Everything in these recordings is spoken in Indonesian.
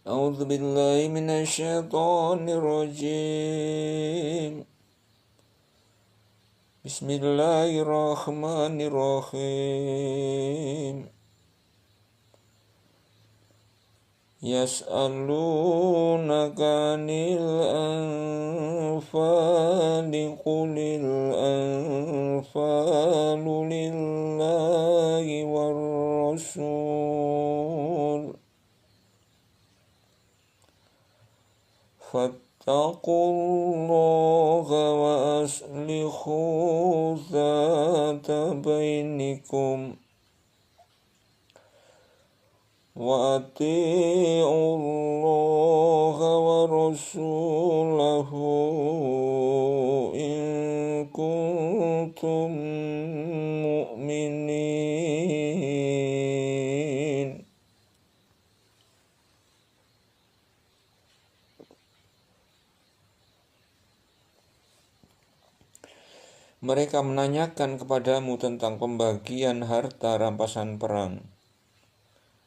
أعوذ بالله من الشيطان الرجيم. بسم الله الرحمن الرحيم. يسألونك عن الأنفال قل الأنفال لله والرسول فاتقوا الله وأصلحوا ذات بينكم وأطيعوا الله ورسوله إن كنتم مؤمنين. Mereka menanyakan kepadamu tentang pembagian harta rampasan perang.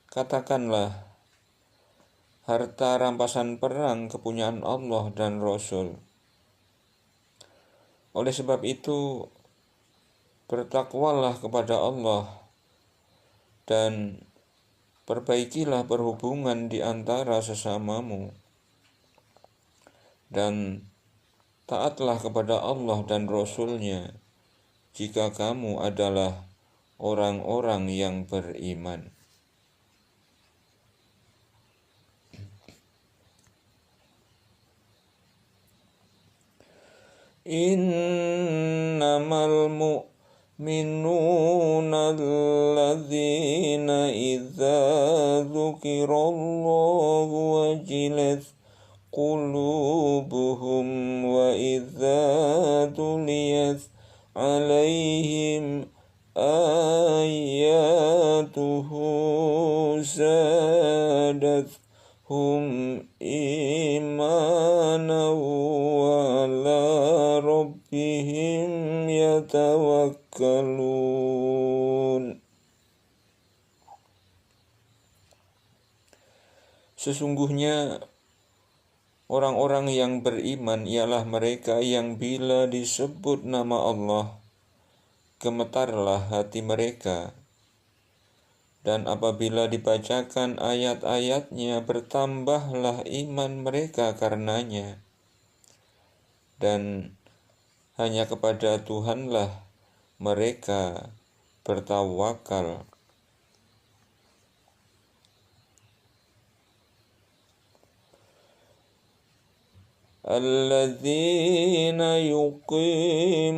Katakanlah, harta rampasan perang kepunyaan Allah dan Rasul. Oleh sebab itu, bertakwalah kepada Allah dan perbaikilah perhubungan di antara sesamamu, dan taatlah kepada Allah dan Rasul-Nya jika kamu adalah orang-orang yang beriman. Innamal mu'minuna alladzina idza dzukirallahu wajilat qulubuhum wa idza tuliyat alaihim ayatuhu zadatuhum imanan wa ala rabbihim yatawakkalun. Sesungguhnya orang-orang yang beriman ialah mereka yang bila disebut nama Allah, gemetarlah hati mereka, dan apabila dibacakan ayat-ayatnya bertambahlah iman mereka karenanya, dan hanya kepada Tuhanlah mereka bertawakal. Alladzina yuqimuna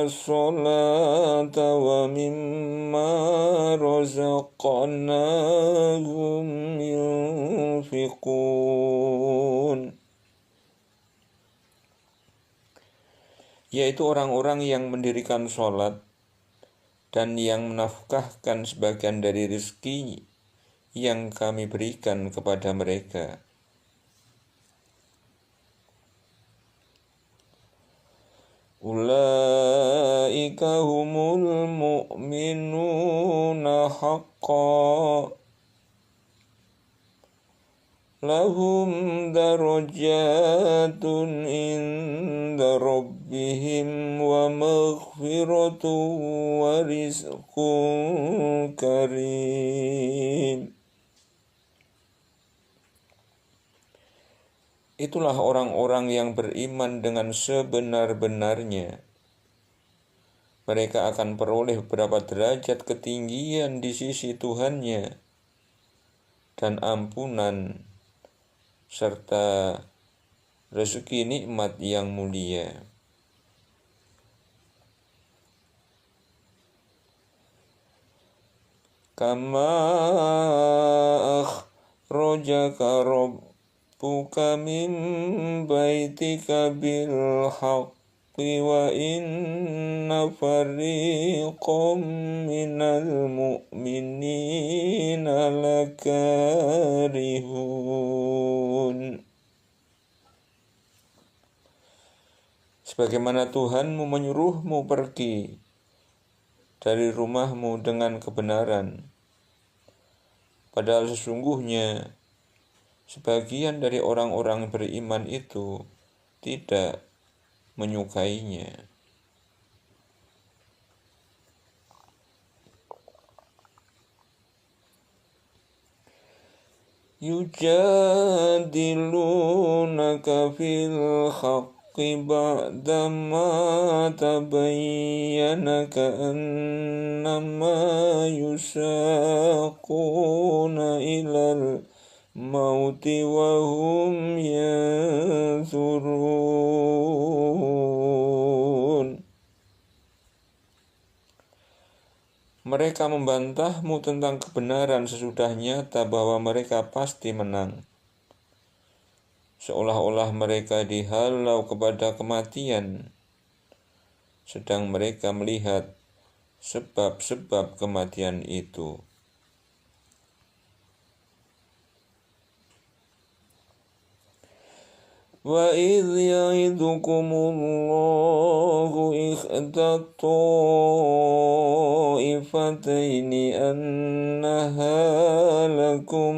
sholata wa mimma razaqnahum yunfiqun, yaitu orang-orang yang mendirikan sholat dan yang menafkahkan sebagian dari rezeki yang kami berikan kepada mereka. Ulaika humul mu'minuna haqqan lahum darajatun inda rabbihim wa maghfiratun wa rizqun karim. Itulah orang-orang yang beriman dengan sebenar-benarnya. Mereka akan peroleh beberapa derajat ketinggian di sisi Tuhannya dan ampunan serta rezeki nikmat yang mulia. Kama akhrajaka rabbuka min baitika bil haqqi wa inna fariqam minal mu'minina lakarihun. Sebagaimana Tuhanmu menyuruhmu pergi dari rumahmu dengan kebenaran, padahal sesungguhnya sebagian dari orang-orang beriman itu tidak menyukainya. Yujadilunaka fil haqqi ba'dama tabayyana ka'annama yusaquna ilal mauti wa hum yanzurun. Mereka membantahmu tentang kebenaran sesudah nyata bahwa mereka pasti menang. Seolah-olah mereka dihalau kepada kematian, sedang mereka melihat sebab-sebab kematian itu. وَإِذْ يَعِدُكُمُ اللَّهُ إِحْدَى الطَّائِفَتَيْنِ أَنَّهَا لَكُمْ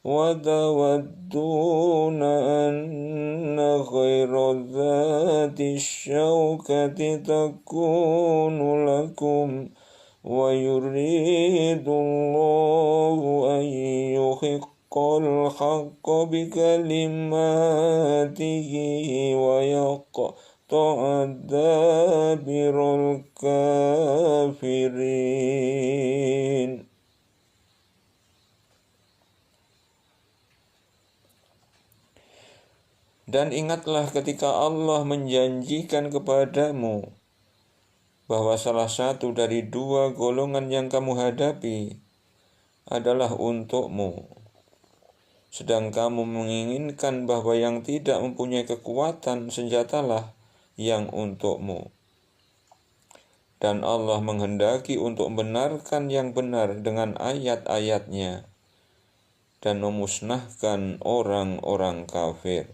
وَتَوَدُّونَ أَنَّ غَيْرَ ذَاتِ الشَّوْكَةِ تَكُونُ لَكُمْ وَيُرِيدُ اللَّهُ أَن يُحِقَّ الْحَقَّ بِكَلِمَاتِهِ وَيَقْطَعَ دَابِرَ الْكَافِرِينَ. Dan ingatlah ketika Allah menjanjikan kepadamu bahwa salah satu dari dua golongan yang kamu hadapi adalah untukmu, sedang kamu menginginkan bahwa yang tidak mempunyai kekuatan senjatalah yang untukmu. Dan Allah menghendaki untuk membenarkan yang benar dengan ayat-ayatnya dan memusnahkan orang-orang kafir.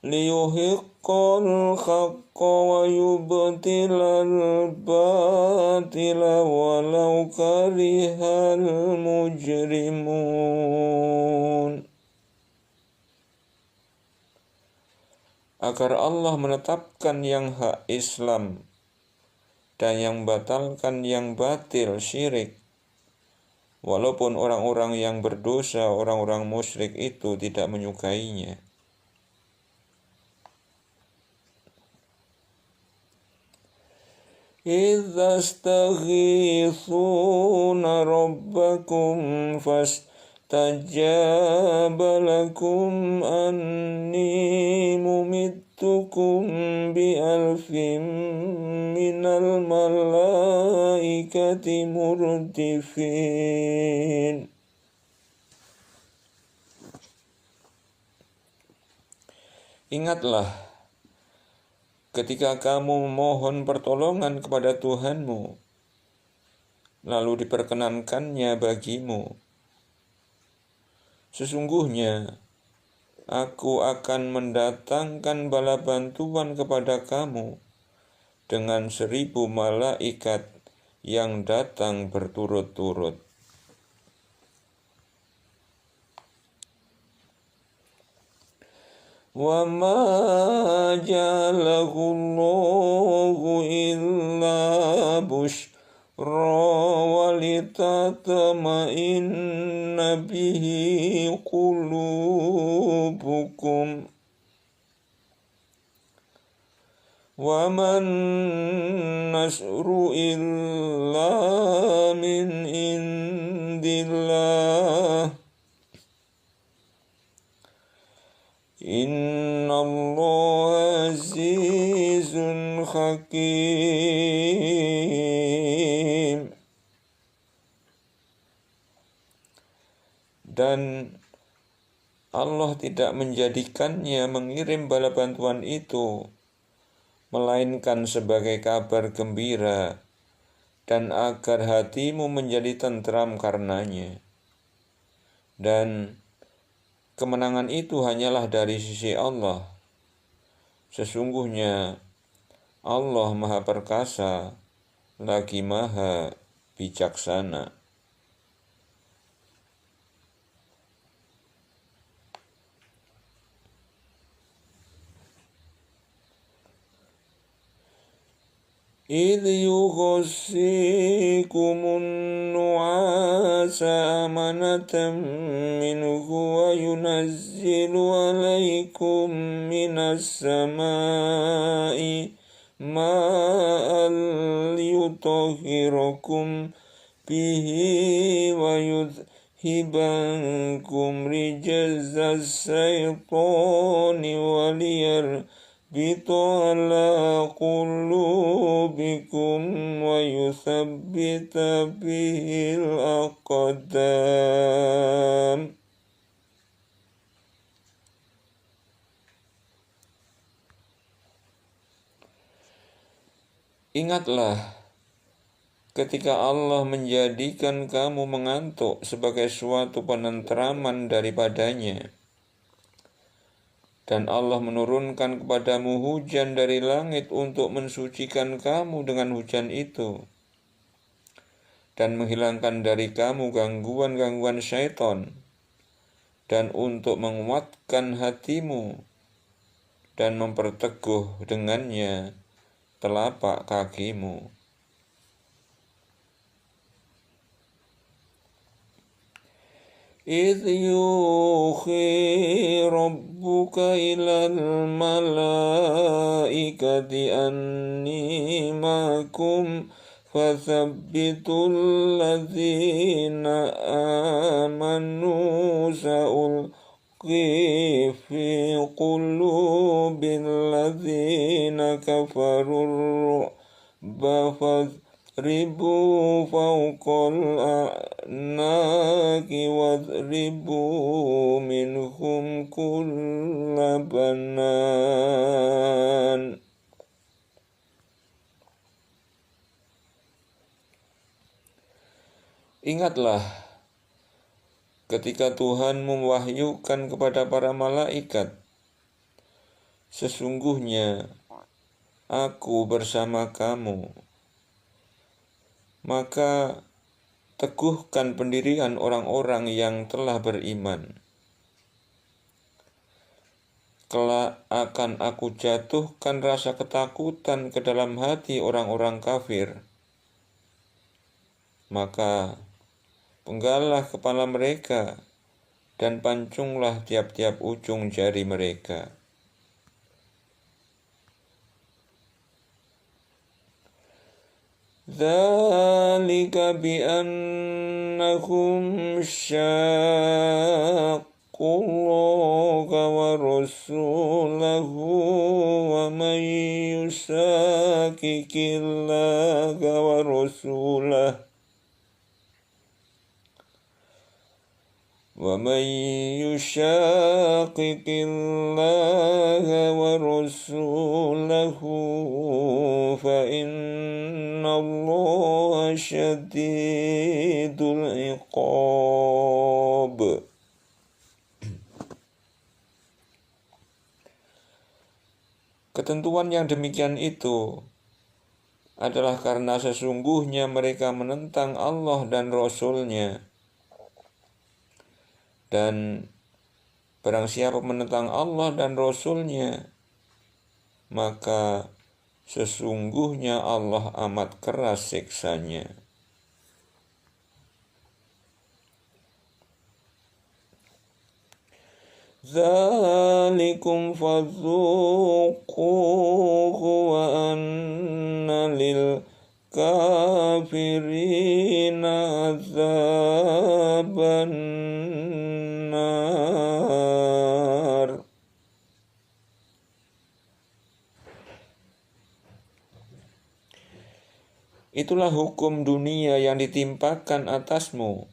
Liyuhiqqal haqqa wa yubtilal batila walau karihal mujrimun. Agar Allah menetapkan yang hak Islam dan yang batalkan yang batil syirik, walaupun orang-orang yang berdosa, orang-orang musyrik itu tidak menyukainya. إِذَا اسْتَغِيثُونَ رَبَّكُمْ فَاسْتَجَابَ لَكُمْ أَنِّي مُمِدُّكُمْ بِأَلْفٍ مِّنَ الْمَلَائِكَةِ مُرْدِفِينَ. Ingatlah ketika kamu memohon pertolongan kepada Tuhanmu, lalu diperkenankannya bagimu. Sesungguhnya, aku akan mendatangkan bala bantuan kepada kamu dengan 1000 malaikat yang datang berturut-turut. وَمَا جَعَلَهُ اللَّهُ إِلَّا بُشْرَى وَلِتَطْمَئِنَّ بِهِ قُلُوبُكُمْ وَمَا النَّصْرُ إِلَّا مِنْ عِنْدِ اللَّهِ Innallaha azizun hakim. Dan Allah tidak menjadikannya mengirim bala bantuan itu, melainkan sebagai kabar gembira dan agar hatimu menjadi tentram karenanya. Dan kemenangan itu hanyalah dari sisi Allah. Sesungguhnya Allah Maha Perkasa lagi maha bijaksana. إذ يغشيكم النعاس أمنة منه وينزل عليكم من السماء ماء ليطهركم به ويذهب عنكم رجز الشيطان وليربط على قلوبكم ويثبت به الأقدام. Ingatlah ketika Allah menjadikan kamu mengantuk sebagai suatu penentraman daripadanya, dan Allah menurunkan kepadamu hujan dari langit untuk mensucikan kamu dengan hujan itu, dan menghilangkan dari kamu gangguan-gangguan syaitan, dan untuk menguatkan hatimu, dan memperteguh dengannya telapak kakimu. إذ يوحي ربك إلى الملائكة أني معكم فثبتوا الذين آمنوا سألقي في قلوب الذين كفروا الرعب فاضربوا فوق الأعناق واضربوا منهم كل بنان. Ingatlah ketika Tuhan mewahyukan kepada para malaikat, sesungguhnya aku bersama kamu, maka teguhkan pendirian orang-orang yang telah beriman. Kelak akan aku jatuhkan rasa ketakutan ke dalam hati orang-orang kafir, maka penggallah kepala mereka dan pancunglah tiap-tiap ujung jari mereka. Dzalika bi'annahum syaqullaha wa rasulahu wa man yushaqiqillaha wa rasulahu وَمَنْ يُشَاقِقِ اللَّهَ وَرَسُولَهُ فَإِنَّ اللَّهَ شَدِيدُ الْعِقَابِ. Ketentuan yang demikian itu adalah karena sesungguhnya mereka menentang Allah dan Rasul-Nya. Dan barang siapa menentang Allah dan Rasul-Nya, maka sesungguhnya Allah amat keras siksanya. Dzalikum fadzuquhu wa anna lil kafirina azaban nar. Itulah hukum dunia yang ditimpakan atasmu,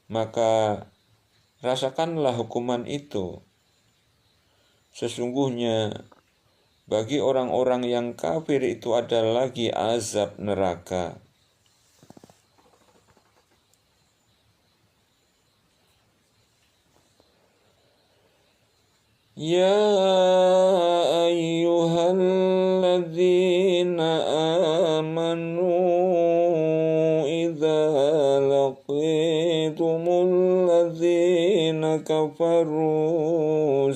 maka rasakanlah hukuman itu. Sesungguhnya bagi orang-orang yang kafir itu ada lagi azab neraka. Ya ayyuhalladzina amanu idza laqitumul ladzina kafaru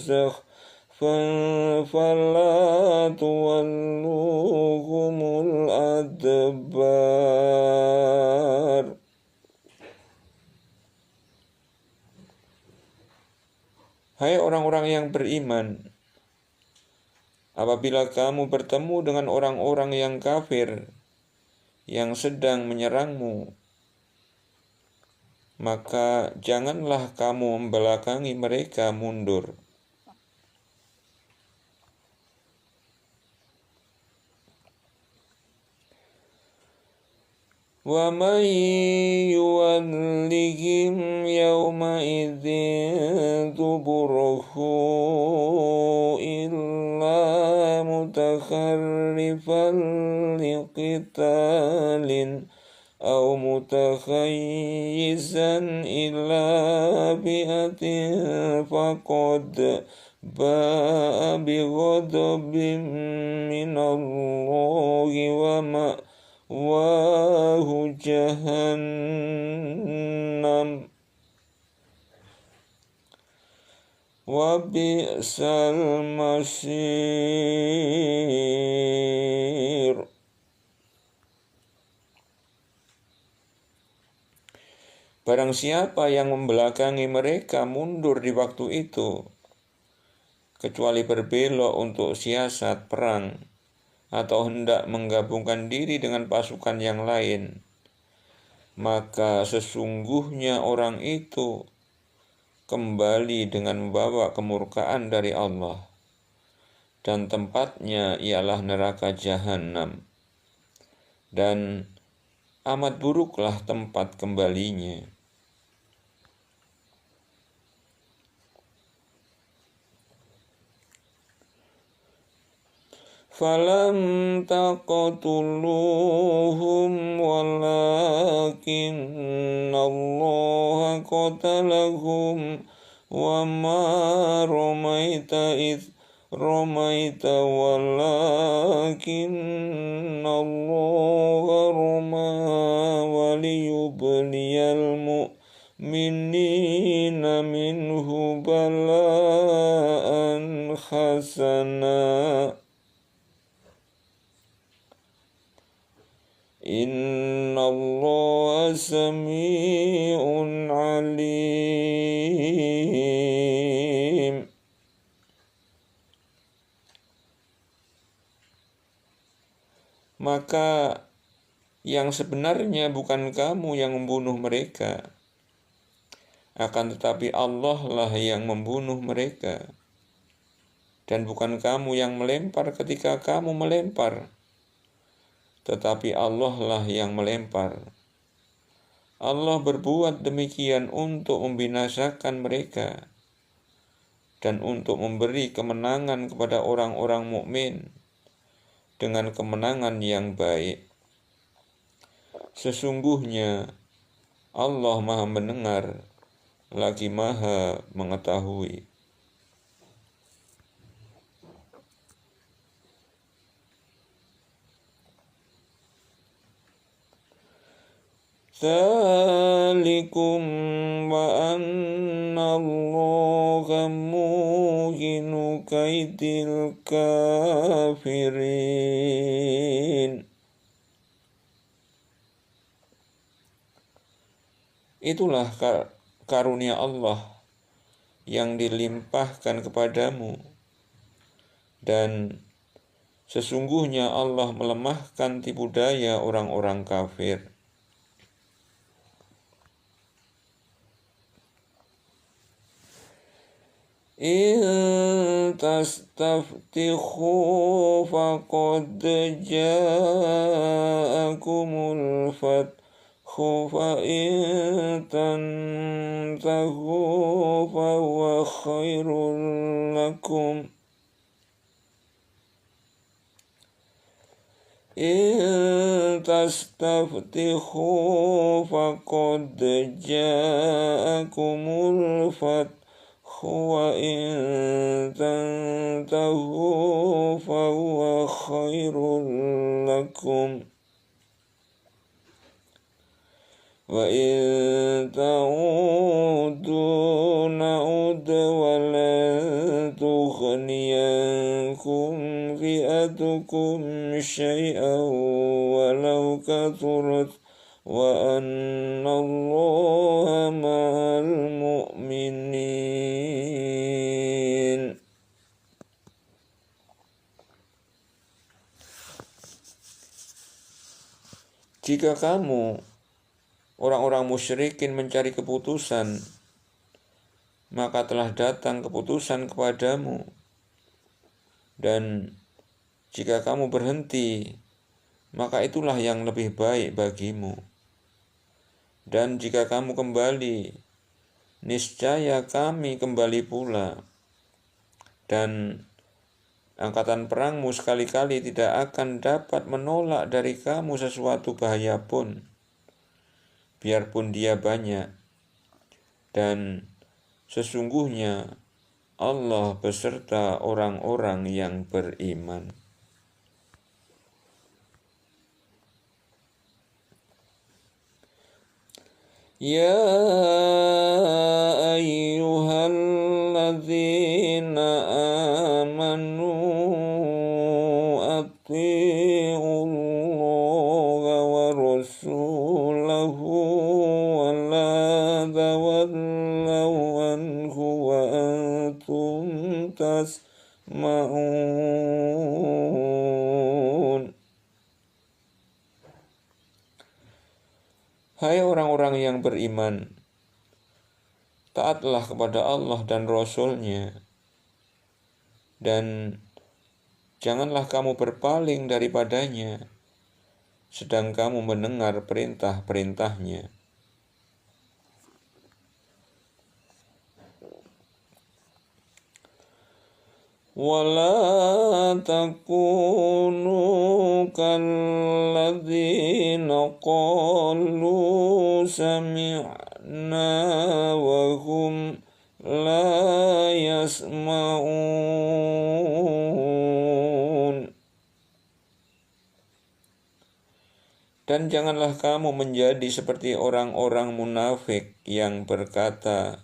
fala tuwalluhumul adbar. Hai orang-orang yang beriman, apabila kamu bertemu dengan orang-orang yang kafir yang sedang menyerangmu, maka janganlah kamu membelakangi mereka mundur. Wa man yuwallihim yawma idzin duburahu illa mutakharrifan liqitalin aw mutakhayyizan ila bi'atin faqad ba'a bighadabin minallahi wa jahannam wa bi'sal masir. Barang siapa yang membelakangi mereka mundur di waktu itu, kecuali berbelok untuk siasat perang, atau hendak menggabungkan diri dengan pasukan yang lain, maka sesungguhnya orang itu kembali dengan membawa kemurkaan dari Allah, dan tempatnya ialah neraka jahanam, dan amat buruklah tempat kembalinya. Falam taqtuluhum walakinna Allah qatalahum wa ma ramaita idh ramaita walakinna Allah rama waliyubliyal mu'minina minhu bala'an hasana. Innallaha sami'un alim. Maka yang sebenarnya bukan kamu yang membunuh mereka, akan tetapi Allah lah yang membunuh mereka, dan bukan kamu yang melempar ketika kamu melempar, tetapi Allah lah yang melempar. Allah berbuat demikian untuk membinasakan mereka dan untuk memberi kemenangan kepada orang-orang mukmin dengan kemenangan yang baik. Sesungguhnya Allah Maha mendengar lagi Maha mengetahui. Dzalikum wa anna Allaha muhinu kaidil kafirin. Itulah karunia Allah yang dilimpahkan kepadamu, dan sesungguhnya Allah melemahkan tipu daya orang-orang kafir. In tastaftihu faqad ja'akumul fathu fa in tantahu fa huwa khairul lakum. In tastaftihu faqad ja'akumul fathu وإن تنتهوا فهو خير لكم وإن تعودوا نعد ولن تغني عنكم فئتكم شيئا ولو كثرت وأن الله مع المؤمنين. Jika kamu orang-orang musyrikin mencari keputusan, maka telah datang keputusan kepadamu. Dan jika kamu berhenti, maka itulah yang lebih baik bagimu. Dan jika kamu kembali, niscaya kami kembali pula. Dan angkatan perangmu sekali-kali tidak akan dapat menolak dari kamu sesuatu bahaya pun, biarpun dia banyak. Dan sesungguhnya Allah beserta orang-orang yang beriman. Ya ayyuhalladzina amanu atti'ullaha wa rasulahu wa la tawallaw anhu wa antum tasma'un. Hai orang-orang yang beriman, taatlah kepada Allah dan Rasul-Nya, dan janganlah kamu berpaling daripadanya, sedang kamu mendengar perintah-perintahnya. ولا تكونوا كالذين قالوا سمعنا وهم لا يسمعون. Dan janganlah kamu menjadi seperti orang-orang munafik yang berkata,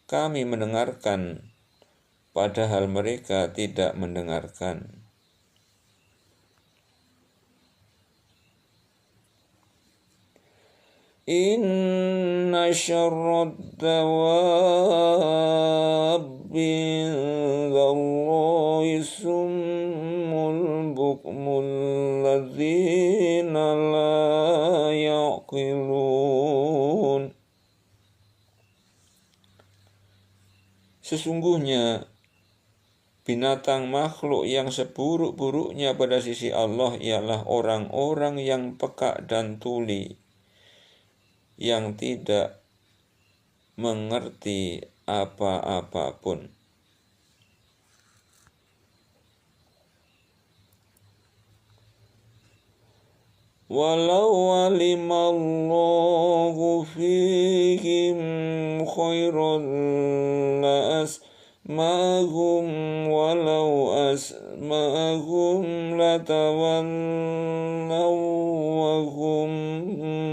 kami mendengarkan, padahal mereka tidak mendengarkan. Inna syarrad dawabi indallahi summul bukmul ladzina la yaqilun. Sesungguhnya binatang makhluk yang seburuk-buruknya pada sisi Allah ialah orang-orang yang peka dan tuli, yang tidak mengerti apa-apa pun. Walau alimallahu fihim khairan la'asma'ahum walau asma'ahum latawallaw wa hum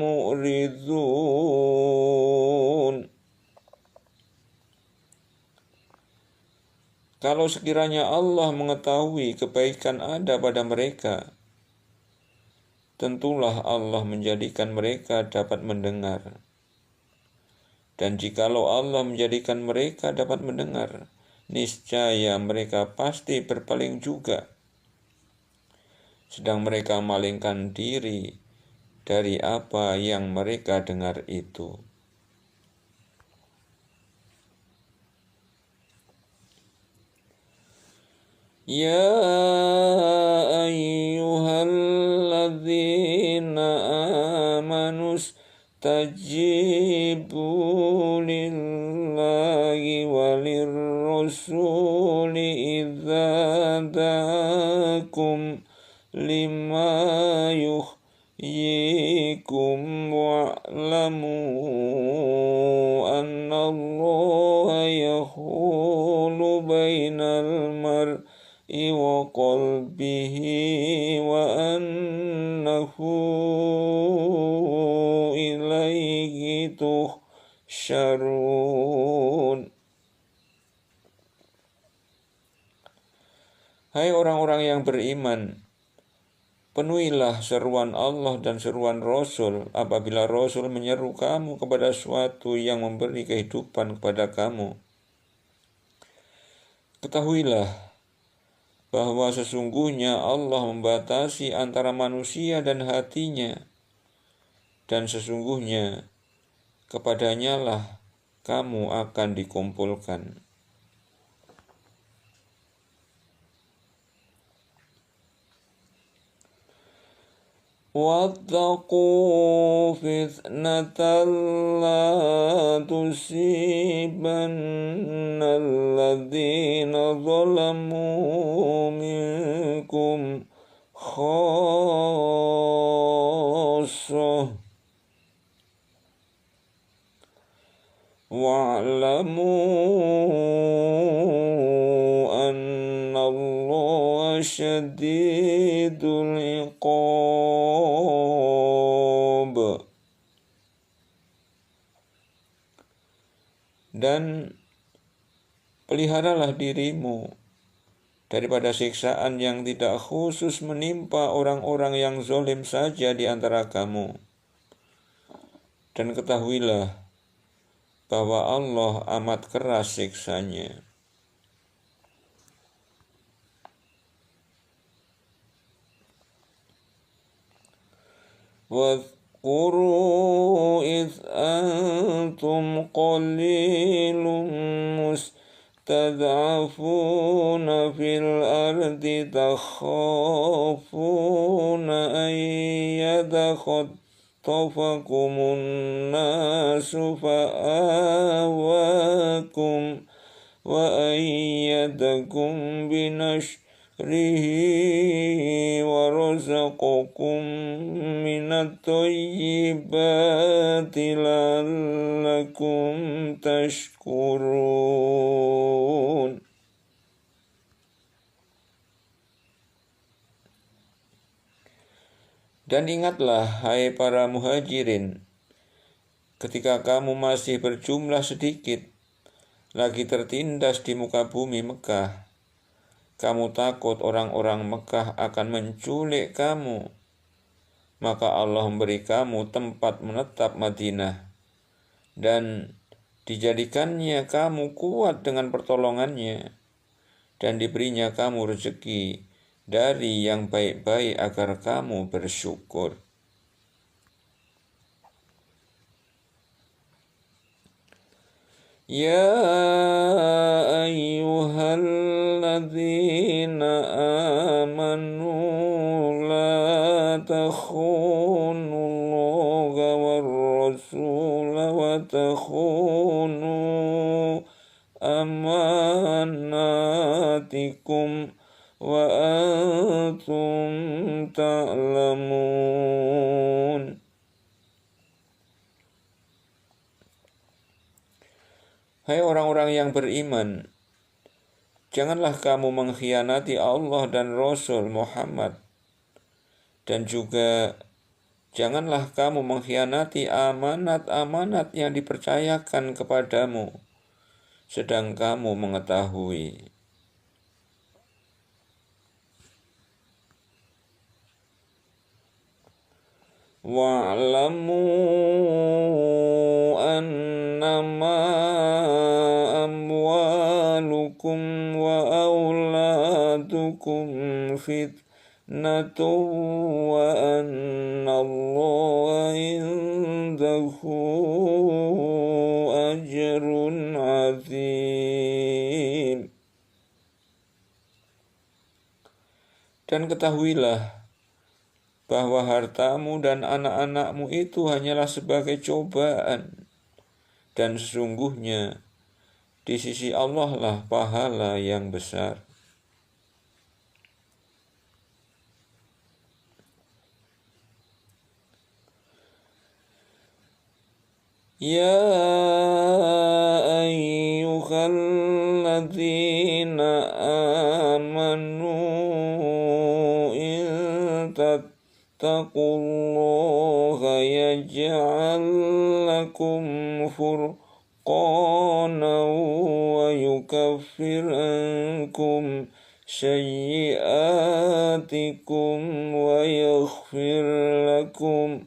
mu'ridun. Kalau sekiranya Allah mengetahui kebaikan ada pada mereka, tentulah Allah menjadikan mereka dapat mendengar. Dan jikalau Allah menjadikan mereka dapat mendengar, niscaya mereka pasti berpaling juga, sedang mereka malingkan diri dari apa yang mereka dengar itu. Ya ayyuhalladzina amanu istajibu lillahi walirrasuli idza da'akum lima yuhyikum wa'lamu annallaha ilaihi tuhsyarun. Hai orang-orang yang beriman, penuhilah seruan Allah dan seruan Rasul apabila Rasul menyeru kamu kepada suatu yang memberi kehidupan kepada kamu. Ketahuilah bahwa sesungguhnya Allah membatasi antara manusia dan hatinya, dan sesungguhnya kepadanya lah kamu akan dikumpulkan. وَاتَّقُوا فِتْنَةً لَا تُصِيبَنَّ الَّذِينَ ظَلَمُوا مِنكُمْ خَاصَّةً وَاعْلَمُوا أَنَّ اللَّهَ شَدِيدُ الْعِقَابِ. Dan peliharalah dirimu daripada siksaan yang tidak khusus menimpa orang-orang yang zalim saja di antara kamu. Dan ketahuilah bahwa Allah amat keras siksanya. وَاذْكُرُوا إِذْ أَنْتُمْ قَلِيلٌ مُسْتَضْعَفُونَ فِي الْأَرْضِ تَخَافُونَ أَنْ يَتَخَطَّفَكُمُ النَّاسُ فَآوَاكُمْ وَأَيَّدَكُمْ بِنَصْرِهِ وَرَزَقَكُم مِّنَ الطَّيِّبَاتِ لَعَلَّكُمْ تَشْكُرُونَ. Dan ingatlah, hai para muhajirin, ketika kamu masih berjumlah sedikit, lagi tertindas di muka bumi Mekah, kamu takut orang-orang Mekah akan menculik kamu, maka Allah memberi kamu tempat menetap Madinah, dan dijadikannya kamu kuat dengan pertolongannya, dan diberinya kamu rezeki dari yang baik-baik agar kamu bersyukur. Ya ayyuhalladzina amanu la takhunullaha war-rasula wa takhunu amanatikum wa antum ta'lamun. Hai orang-orang yang beriman, janganlah kamu mengkhianati Allah dan Rasul Muhammad, dan juga janganlah kamu mengkhianati amanat-amanat yang dipercayakan kepadamu, sedang kamu mengetahui. Wa'lamu annama amwalukum wa auladukum fitnatun wa annallaha indahu ajrun azim. Dan ketahuilah bahwa hartamu dan anak-anakmu itu hanyalah sebagai cobaan, dan sesungguhnya di sisi Allah lah pahala yang besar. Ya ayyuhalladzina amanu in taqullaha yaj'al lakum furqana wa yukaffir ankum sayyi'atikum wa yaghfir lakum.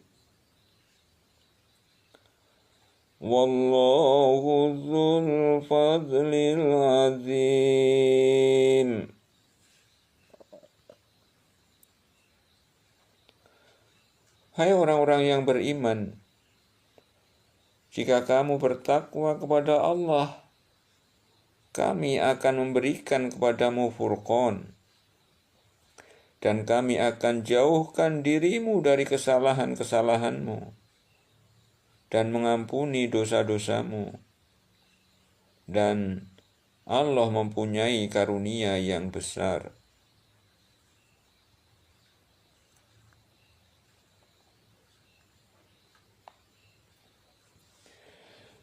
Wallahu dzul fadlil azim. Hai orang-orang yang beriman, jika kamu bertakwa kepada Allah, kami akan memberikan kepadamu furqan, dan kami akan jauhkan dirimu dari kesalahan-kesalahanmu, dan mengampuni dosa-dosamu. Dan Allah mempunyai karunia yang besar.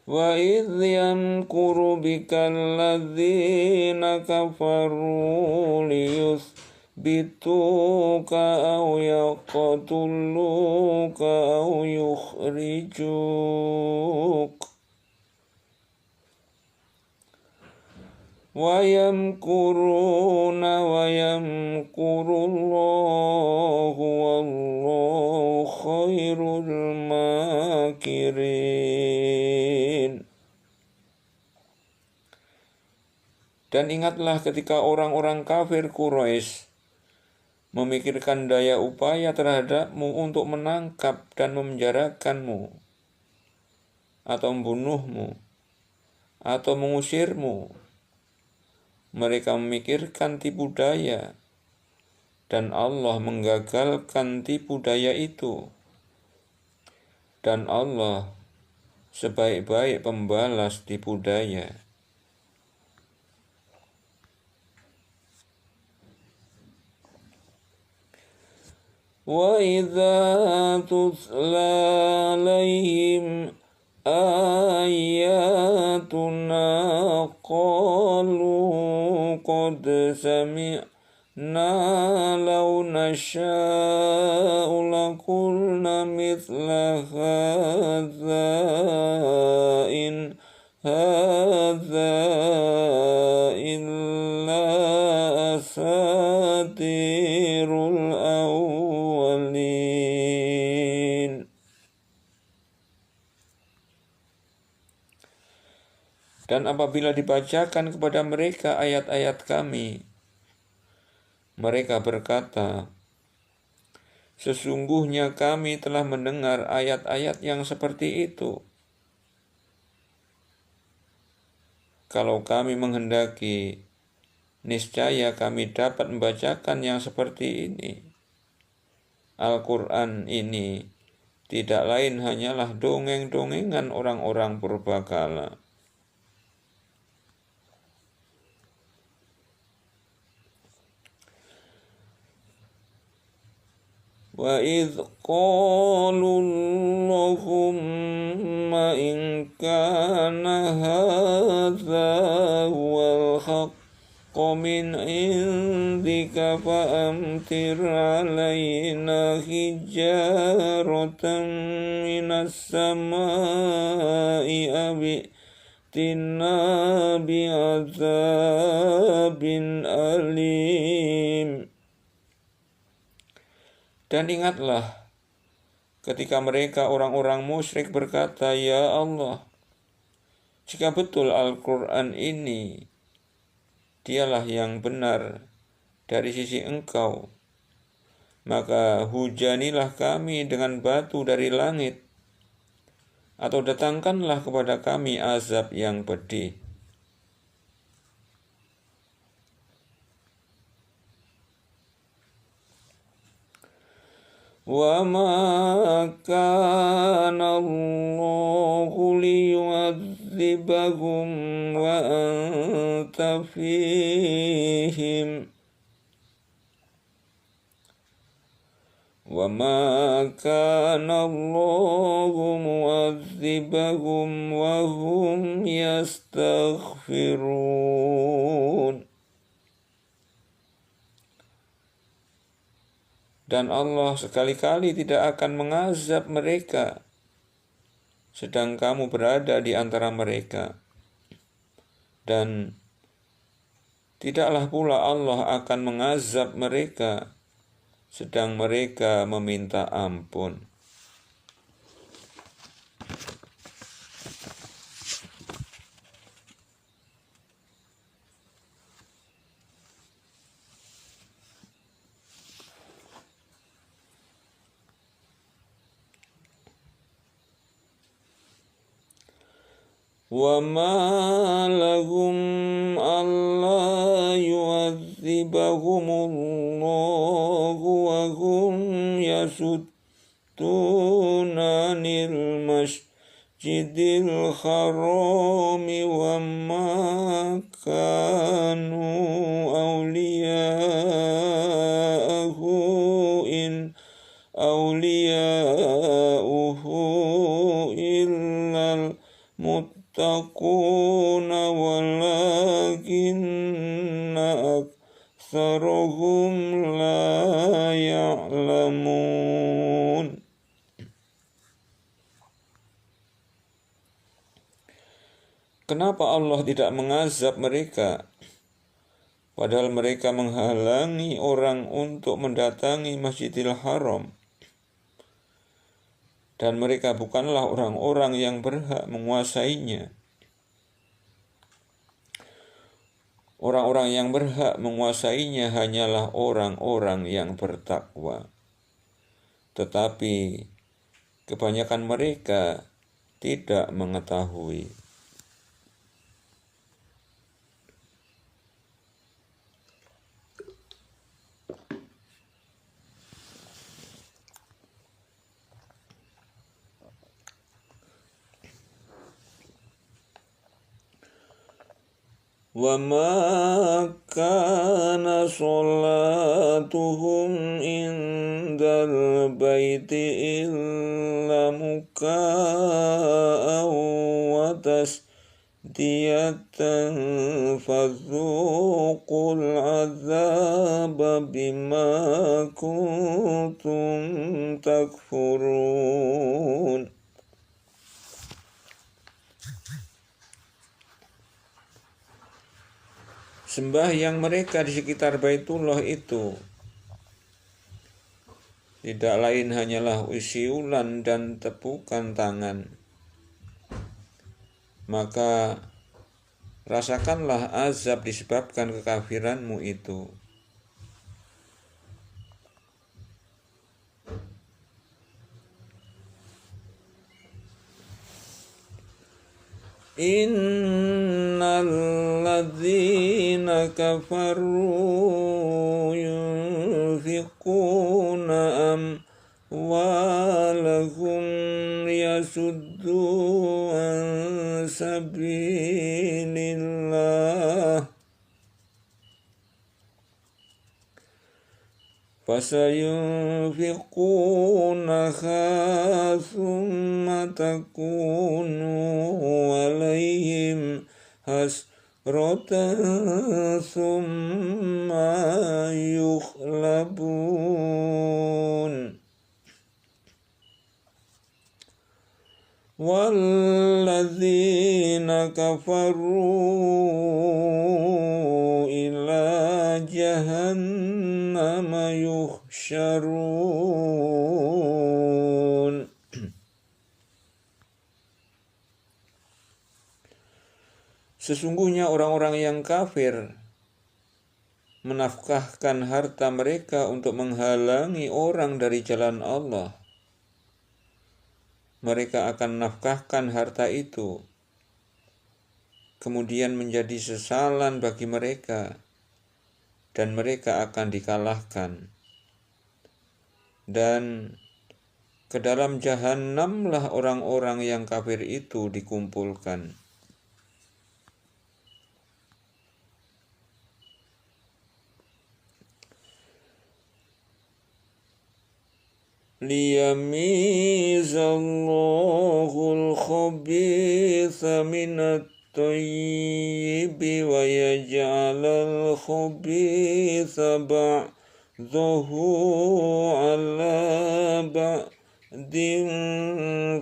Wa idh yamkuru bika alladzina kafaru liyuthbituka aw yaqtuluka aw yukhrijuk. Wa yamkuruna wa yamkurullahu wallahu khairul makirin. Dan ingatlah ketika orang-orang kafir Quraisy memikirkan daya upaya terhadapmu untuk menangkap dan memenjarakanmu, atau membunuhmu, atau mengusirmu. Mereka memikirkan tipu daya, dan Allah menggagalkan tipu daya itu. Dan Allah sebaik-baik pembalas tipu daya. Wa idza tutla alaihim ayatuna qalu qad sami'na law nasha'u laqulna mithla hadza in hadza illa asatirul awwalin. Dan apabila dibacakan kepada mereka ayat-ayat kami, mereka berkata, sesungguhnya kami telah mendengar ayat-ayat yang seperti itu. Kalau kami menghendaki, niscaya kami dapat membacakan yang seperti ini. Al-Quran ini tidak lain hanyalah dongeng-dongengan orang-orang purbakala. Wa idh qalu Allahumma in kana hadza huwal haqqu min indika fa amtir alaina hijaratan minas samai abitina bi'adzabin alim. Dan ingatlah ketika mereka orang-orang musyrik berkata, ya Allah, jika betul Al-Quran ini dialah yang benar dari sisi Engkau, maka hujanilah kami dengan batu dari langit, atau datangkanlah kepada kami azab yang pedih. وَمَا كَانَ اللَّهُ لِيُعَذِّبَهُمْ وَأَنْتَ فِيهِمْ وَمَا كَانَ اللَّهُ مُعَذِّبَهُمْ وَهُمْ يَسْتَغْفِرُونَ. Dan Allah sekali-kali tidak akan mengazab mereka sedang kamu berada di antara mereka. Dan tidaklah pula Allah akan mengazab mereka sedang mereka meminta ampun. وَمَا لَهُمْ أَلَّا يُعَذِّبَهُمُ اللَّهُ وَهُمْ يَصُدُّونَ عَنِ الْمَسْجِدِ الْحَرَامِ وَمَا كَانُوا أَوْلِيَاءَهُ إِنْ أَوْلِيَاؤُهُ إِلَّا الْمُتَّقُونَ وَلَكِنَّ أَكْثَرَهُمْ لَا يَعْلَمُونَ. Kenapa Allah tidak mengazab mereka, padahal mereka menghalangi orang untuk mendatangi Masjidil Haram, dan mereka bukanlah orang-orang yang berhak menguasainya. Orang-orang yang berhak menguasainya hanyalah orang-orang yang bertakwa. Tetapi kebanyakan mereka tidak mengetahui. وَمَا كَانَ صَلَاتُهُمْ عِندَ الْبَيْتِ إِلَّا مُكَاءً وَتَصْدِيَةً فَذُوقُوا الْعَذَابَ بِمَا كُنتُمْ تَكْفُرُونَ. Sembahyang mereka di sekitar Baitullah itu tidak lain hanyalah usiulan dan tepukan tangan. Maka rasakanlah azab disebabkan kekafiranmu itu. Innal ladzina kafaru yunfiquna amwalahum liyasuddu an sabilillah فَسَيُنْفِقُونَهَا ثُمَّ تَكُونُ عَلَيْهِمْ حَسْرَةً ثُمَّ يُغْلَبُونَ وَالَّذِينَ كَفَرُوا إِلَى جَهَنَّمَ يُحْشَرُونَ. Sesungguhnya orang-orang yang kafir menafkahkan harta mereka untuk menghalangi orang dari jalan Allah. Mereka akan nafkahkan harta itu, kemudian menjadi sesalan bagi mereka, dan mereka akan dikalahkan. Dan ke dalam jahannamlah orang-orang yang kafir itu dikumpulkan. Liyamizallahul khabitha minat tayyibi wa yaj'alal khabitha ba'dahu على بعد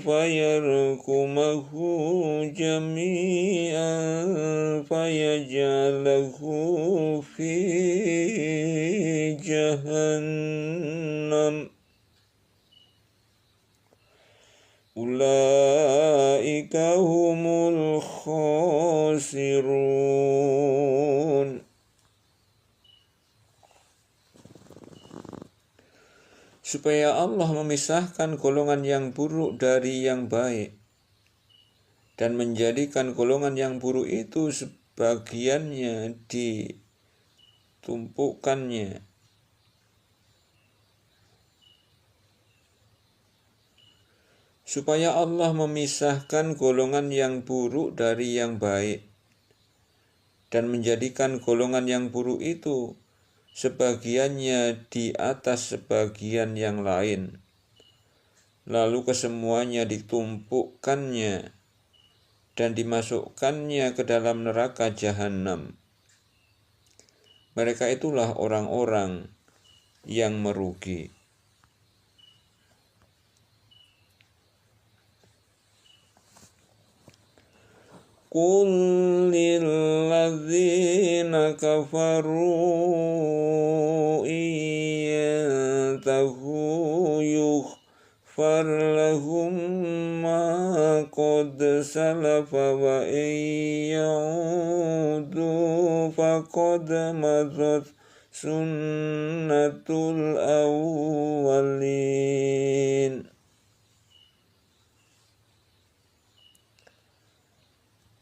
فيركمه جميعا فيجعله في جهنم أولئك هم الخاسرون. Supaya Allah memisahkan golongan yang buruk dari yang baik dan menjadikan golongan yang buruk itu sebagiannya ditumpukannya. Supaya Allah memisahkan golongan yang buruk dari yang baik dan menjadikan golongan yang buruk itu sebagiannya di atas sebagian yang lain, lalu kesemuanya ditumpukkannya dan dimasukkannya ke dalam neraka jahanam. Mereka itulah orang-orang yang merugi. Qul lilladzina kafaru iyantahu yughfar lahum ma qad salafa wa iyaudu faqad madat sunnatul awwalin.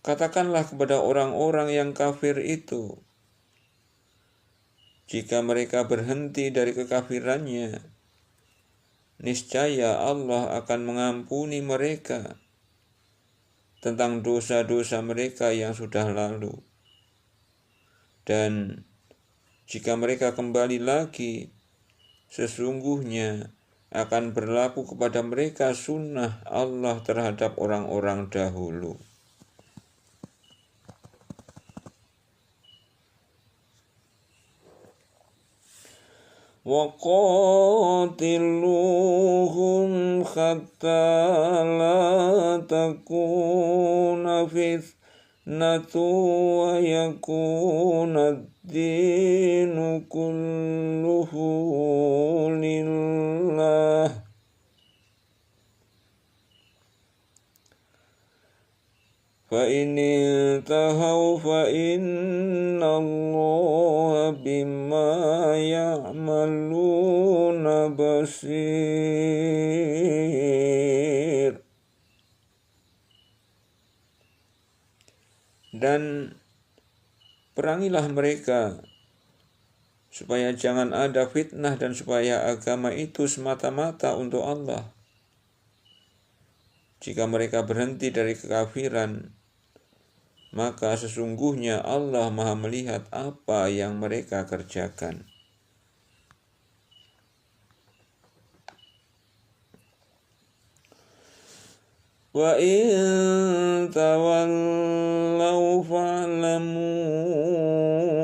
Katakanlah kepada orang-orang yang kafir itu, jika mereka berhenti dari kekafirannya, niscaya Allah akan mengampuni mereka tentang dosa-dosa mereka yang sudah lalu. Dan jika mereka kembali lagi, sesungguhnya akan berlaku kepada mereka sunnah Allah terhadap orang-orang dahulu. وَقَاتِلُوهُمْ حَتَّى لَا تَكُونَ فِتْنَةٌ وَيَكُونَ الدِّينُ كُلُّهُ لِلَّهِ فَإِنِ انْتَهَوْا فَإِنَّ اللَّهَ بِمَا يَعْمَلُونَ بَصِيرٌ. Dan perangilah mereka supaya jangan ada fitnah dan supaya agama itu semata-mata untuk Allah. Jika mereka berhenti dari kekafiran, maka sesungguhnya Allah Maha melihat apa yang mereka kerjakan. Wa in tawallaw fa'lamu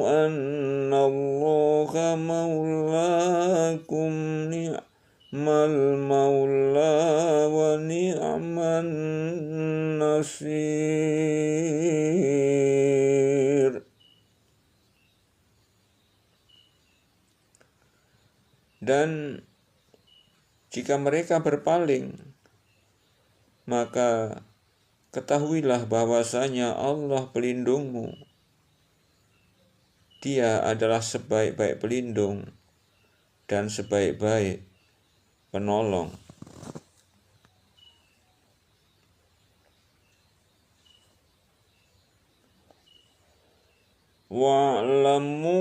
anna Allaha maulakum ni'mal maula wa ni'man nasir. Dan jika mereka berpaling, maka ketahuilah bahwasanya Allah pelindungmu. Dia adalah sebaik-baik pelindung dan sebaik-baik penolong. Wa'lamu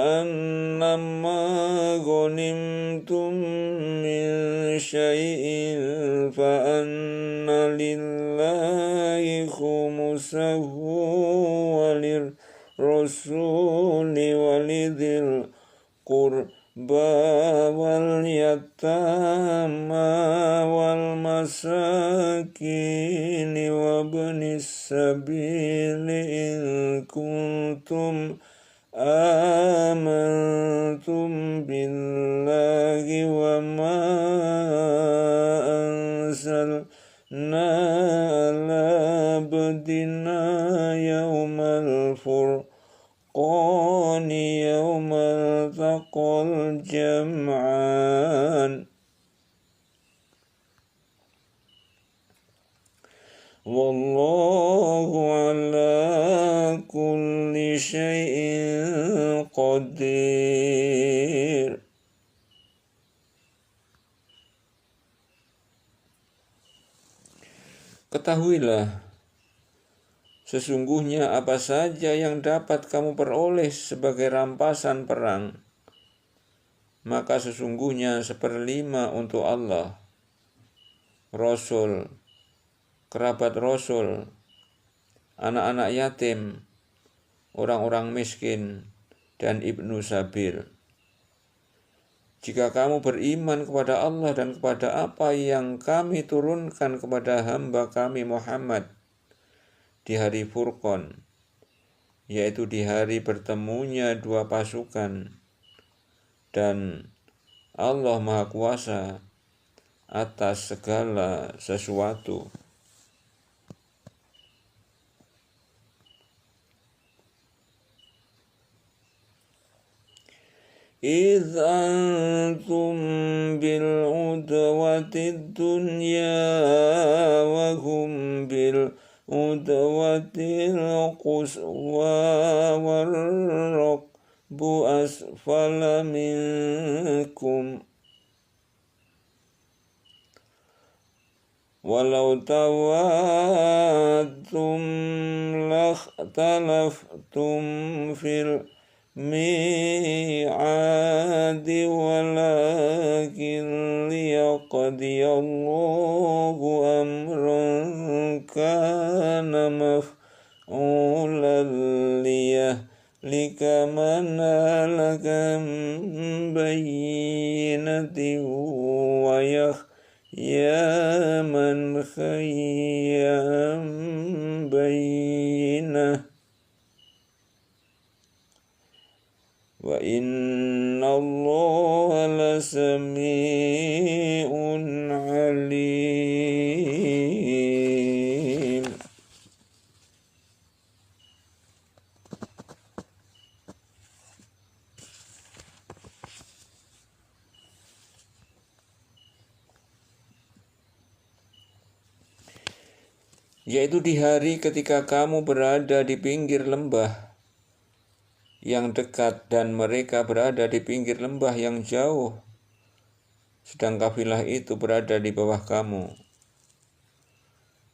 annama ghanimtum min syai'in fa'anna lillahi khumusahu walirrasuli walidhil qurba wal yatama wal masakin wa ibnis sabili in kuntum amantum billahi wa ma anzalna ala abdina yawmal furqani yawmal taqal jam'an wallahu ala kulli syai'in qadir. Ketahuilah, sesungguhnya apa saja yang dapat kamu peroleh sebagai rampasan perang, maka sesungguhnya 1/5 untuk Allah, Rasul, kerabat Rasul, anak-anak yatim, orang-orang miskin, dan ibnu sabil. Jika kamu beriman kepada Allah dan kepada apa yang kami turunkan kepada hamba kami Muhammad di hari Furqan, yaitu di hari bertemunya dua pasukan, dan Allah Maha Kuasa atas segala sesuatu. إذ أنتم بالعدوة الدنيا وهم بالعدوة القصوى والركب أسفل منكم ولو تواعدتم لاختلفتم في الميعاد ولكن ليقضي الله أمرا كان مفعولا ليهلك من هلك عن بينة ويحيى من حي عن بينة wa innallaha lasami'un alim. Yaitu di hari ketika kamu berada di pinggir lembah yang dekat dan mereka berada di pinggir lembah yang jauh, sedang kafilah itu berada di bawah kamu.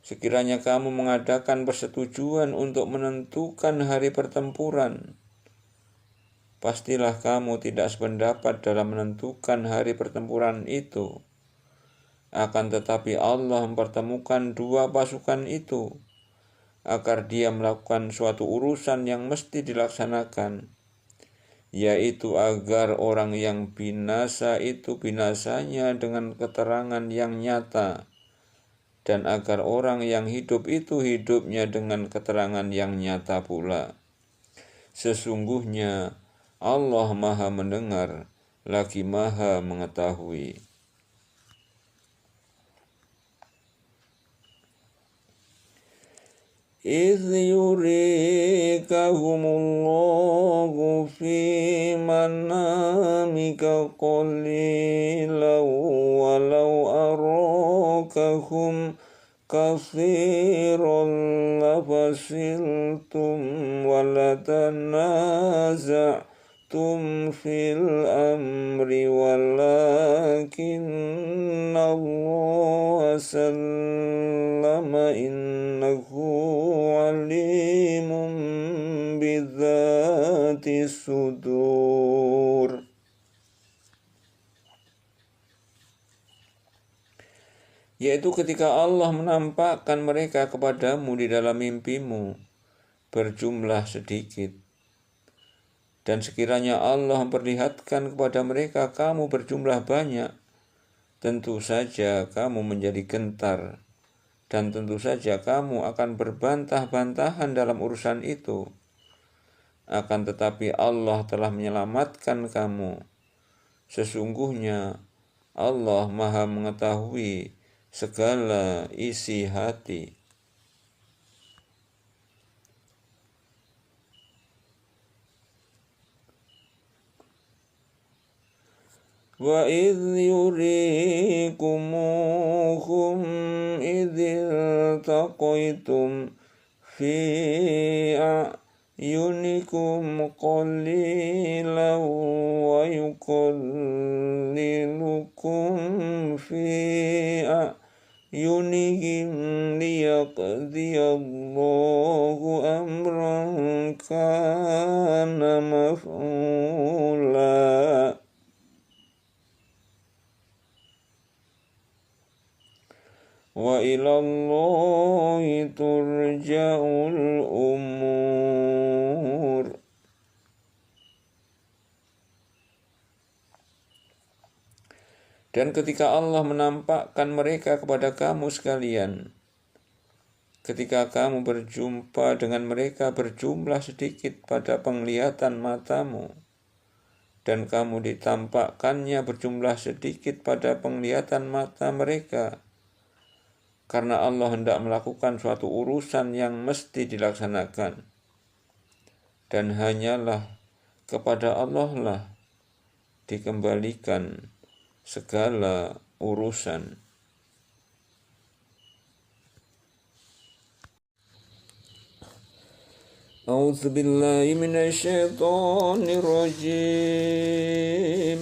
Sekiranya kamu mengadakan persetujuan untuk menentukan hari pertempuran, pastilah kamu tidak sependapat dalam menentukan hari pertempuran itu. Akan tetapi Allah mempertemukan dua pasukan itu agar dia melakukan suatu urusan yang mesti dilaksanakan, yaitu agar orang yang binasa itu binasanya dengan keterangan yang nyata, dan agar orang yang hidup itu hidupnya dengan keterangan yang nyata pula. Sesungguhnya Allah Maha mendengar lagi Maha mengetahui. إذ يريكهم الله في منامك قليلا ولو أراكهم كثيرا لفشلتم ولتنازعتم في الأمر ولكن الله سلم إنه عليم بذات الصدور. Yaitu ketika Allah menampakkan mereka kepadamu di dalam mimpimu berjumlah sedikit, dan sekiranya Allah memperlihatkan kepada mereka kamu berjumlah banyak, tentu saja kamu menjadi gentar, dan tentu saja kamu akan berbantah-bantahan dalam urusan itu. akan tetapi Allah telah menyelamatkan kamu. Sesungguhnya Allah Maha mengetahui segala isi hati. Wa idh yurikumuhum idh iltaqaitum fi a'yunikum qalilan wa yuqallilukum fi a'yunihim liyaqdiyallahu amran kana maf'ula. Wa ilallahi turja'ul umur. Dan ketika Allah menampakkan mereka kepada kamu sekalian, ketika kamu berjumpa dengan mereka berjumlah sedikit pada penglihatan matamu, dan kamu ditampakkannya berjumlah sedikit pada penglihatan mata mereka, karena Allah hendak melakukan suatu urusan yang mesti dilaksanakan. Dan hanyalah kepada Allah lah dikembalikan segala urusan. A'udzu billahi minasy syaithanir rajim.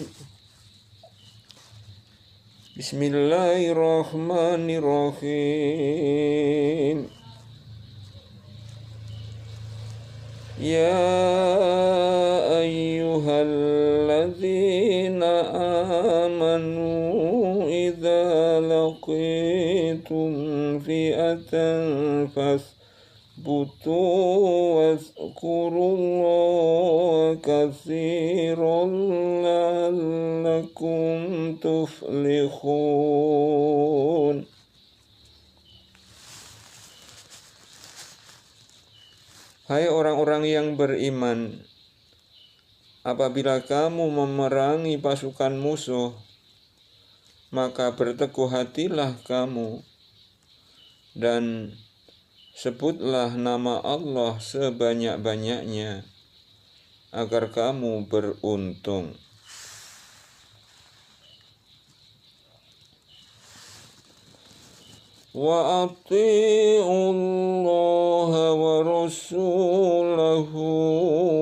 Bismillahirrahmanirrahim. Ya ayyuhalladzina amanu idza laqitum fi'atan fasbutu wazkurullaha katsiran la'allakum tuflihun. Hai orang-orang yang beriman, apabila kamu memerangi pasukan musuh, maka berteguh hatilah kamu dan sebutlah nama Allah sebanyak-banyaknya agar kamu beruntung. Wa ati'ullaha wa rasulahu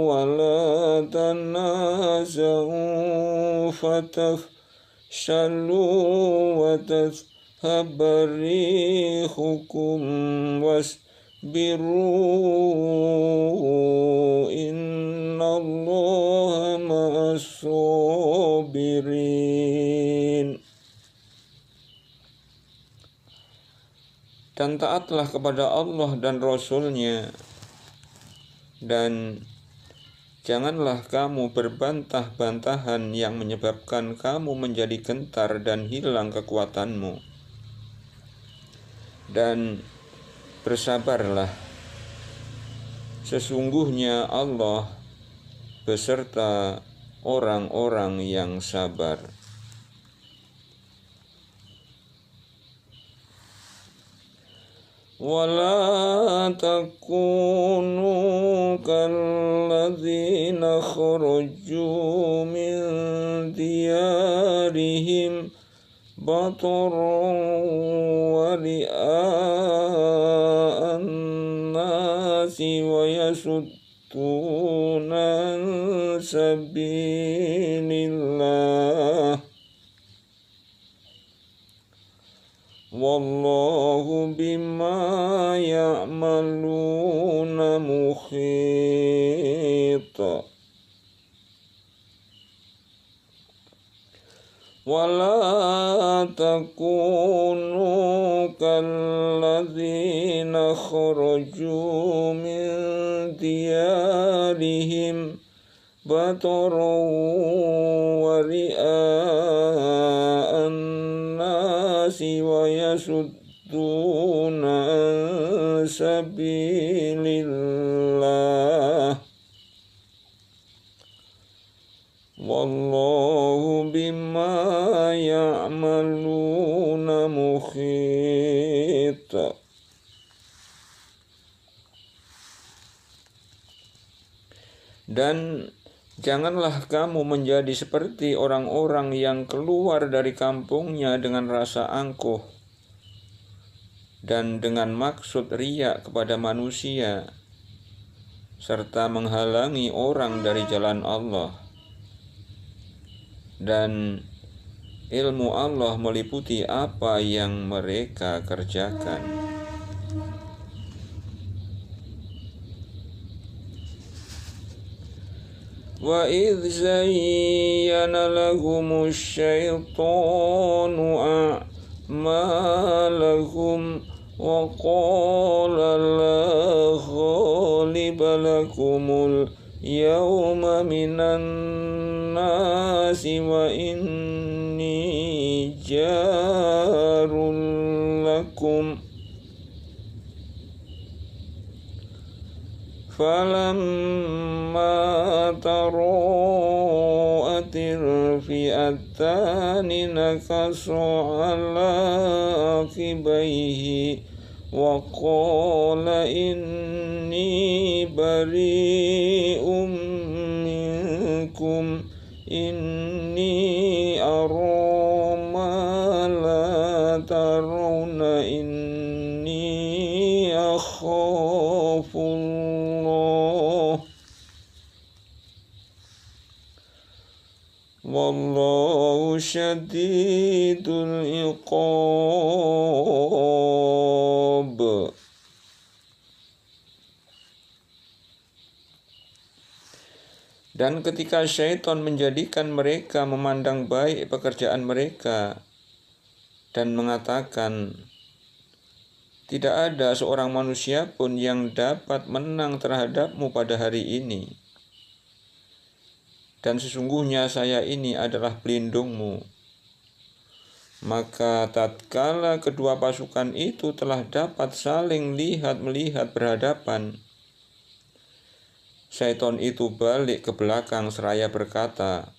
wa la tanaza'u fatafshalu wa tadhhaba rihukum wasbiru innallaha ma'as sabirin. Dan taatlah kepada Allah dan Rasul-Nya, dan janganlah kamu berbantah-bantahan yang menyebabkan kamu menjadi gentar dan hilang kekuatanmu. Dan bersabarlah, sesungguhnya Allah beserta orang-orang yang sabar. ولا تكونوا كالذين خرجوا من ديارهم بطرا ورئاء الناس ويصدون عن سبيل الله Wallahu bima ya'maluna muhit. Wala takunu kalladzina kharaju min diyarihim bataran wa ri'a'an nasi wa yasudduna an sabilillah تَعْمَلُونَ مُحِيطٌ. Dan janganlah kamu menjadi seperti orang-orang yang keluar dari kampungnya dengan rasa angkuh dan dengan maksud riya kepada manusia, serta menghalangi orang dari jalan Allah. Dan ilmu Allah meliputi apa yang mereka kerjakan. وَإِذْ زَيَّنَ لَهُمُ الشَّيْطَانُ أَعْمَالَهُمْ وَقَالَ لَا غَالِبَ لَكُمُ الْيَوْمَ مِنَ النَّاسِ وَإِنِّي جَارٌ لَكُمْ فَلَمَّا تَرَاءَتِ الْفِئَتَانِ نَكَصَ عَلَى عَقِبَيْهِ وَقَالَ إِنِّي بَرِيءٌ مِّنكُمْ إِنِّي أَرَىٰ مَا لَا تَرَوْنَ إِنِّي أَخَافُ اللَّهَ وَاللَّهُ شَدِيدُ الْعِقَابِ. Dan ketika syaitan menjadikan mereka memandang baik pekerjaan mereka dan mengatakan, tidak ada seorang manusia pun yang dapat menang terhadapmu pada hari ini, dan sesungguhnya saya ini adalah pelindungmu. Maka tatkala kedua pasukan itu telah dapat saling melihat berhadapan, syaitan itu balik ke belakang seraya berkata,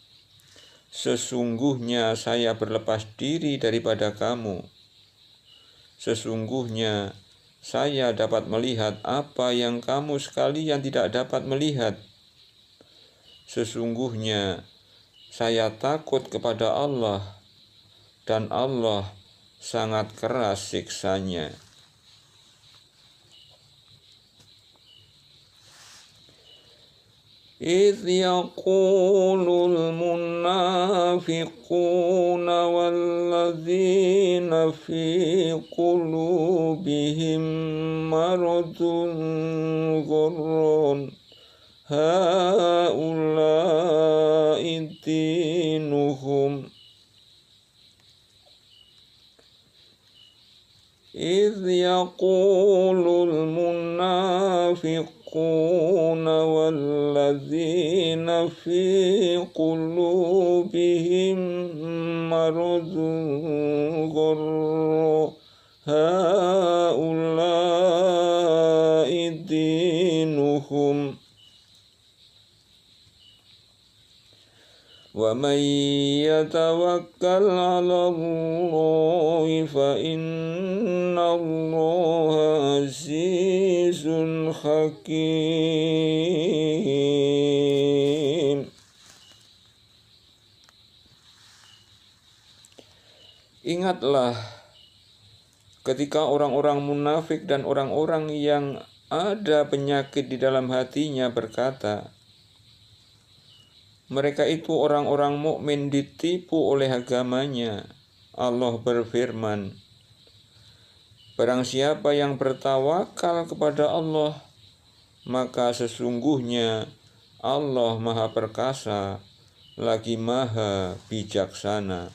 sesungguhnya saya berlepas diri daripada kamu. Sesungguhnya saya dapat melihat apa yang kamu sekalian tidak dapat melihat. Sesungguhnya saya takut kepada Allah, dan Allah sangat keras siksanya. إِذْ يَقُولُ الْمُنَافِقُونَ وَالَّذِينَ فِي قُلُوبِهِم مَّرَضٌ غَرَّ هَٰؤُلَاءِ دِينُهُمْ. إِذْ يَقُولُ الْمُنَافِقُونَ وَالَّذِينَ فِي قُلُوبِهِم مَّرَضٌ غَرَّ هَٰؤُلَاءِ دِينُهُمْ. وَمَن يَتَوَكَّلْ عَلَى اللَّهِ فَإِنَّ اللَّهَ عَزِيزٌ حَكِيمٌ. Ingatlah ketika orang-orang munafik dan orang-orang yang ada penyakit di dalam hatinya berkata, mereka itu orang-orang mukmin ditipu oleh agamanya. Allah berfirman, barang siapa yang bertawakal kepada Allah, maka sesungguhnya Allah Maha Perkasa lagi Maha Bijaksana.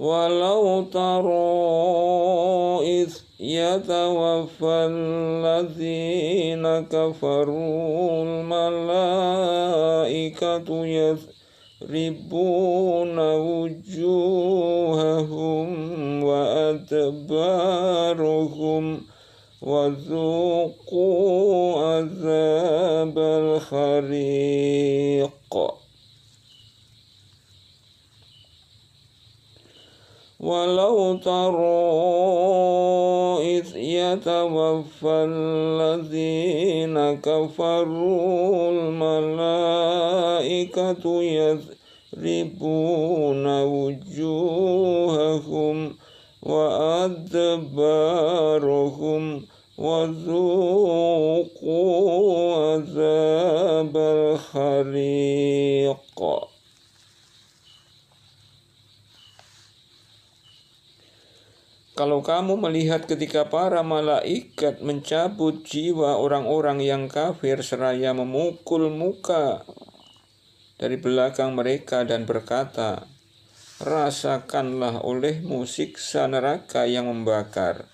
Walau tara idh yatawaffal ladzina kafarul malaikatu yadribuna wujuhahum wa adbaruhum wa dzuqu azabal khariq. walau tara idh yatawaffal ladzina kafarul malaikatu yadribuna wujuhahum wa adbarahum wa dzuqu azabal hariq. Kalau kamu melihat ketika para malaikat mencabut jiwa orang-orang yang kafir seraya memukul muka dari belakang mereka dan berkata, rasakanlah olehmu siksa neraka yang membakar,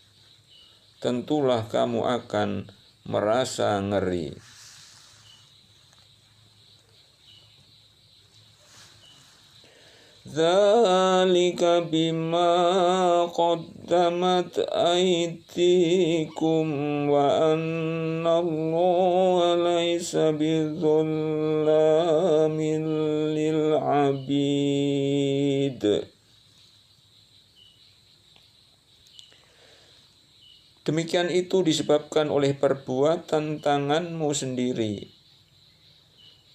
tentulah kamu akan merasa ngeri. Dzalika bima qaddamat aydikum wa annallaha laisa bidzalamin lil abid. Demikian itu disebabkan oleh perbuatan tanganmu sendiri.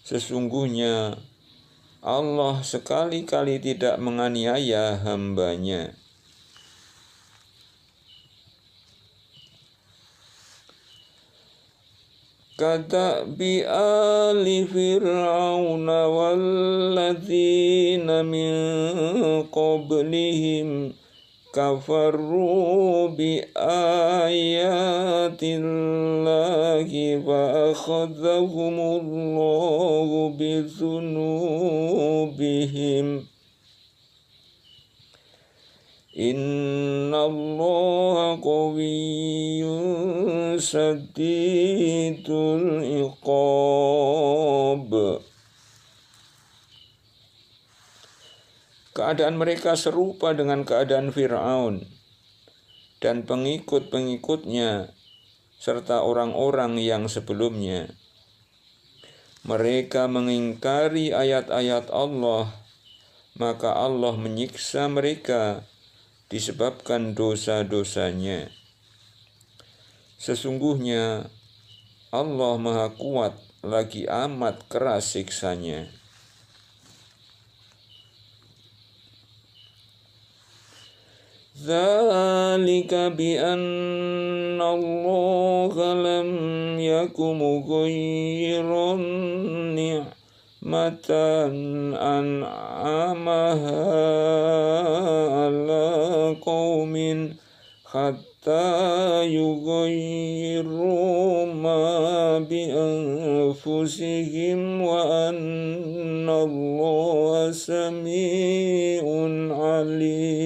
Sesungguhnya Allah sekali-kali tidak menganiaya hamba-Nya. Kadabi ali fir'auna walladzina min qablihim kafaru bi ayatillahi wa akhadzahumullahu bi dzunubihim innallaha qawiyyun sadidul iqab. Keadaan mereka serupa dengan keadaan Fir'aun dan pengikut-pengikutnya serta orang-orang yang sebelumnya. Mereka mengingkari ayat-ayat Allah, maka Allah menyiksa mereka disebabkan dosa-dosanya. Sesungguhnya Allah Maha Kuat lagi amat keras siksanya. Dzalika bi anna Allaha lam yakum mughayyiran ni'matan an'amaha ala qaumin hatta yughayyiru ma bi anfusihim wa anna Allaha sami'un alim.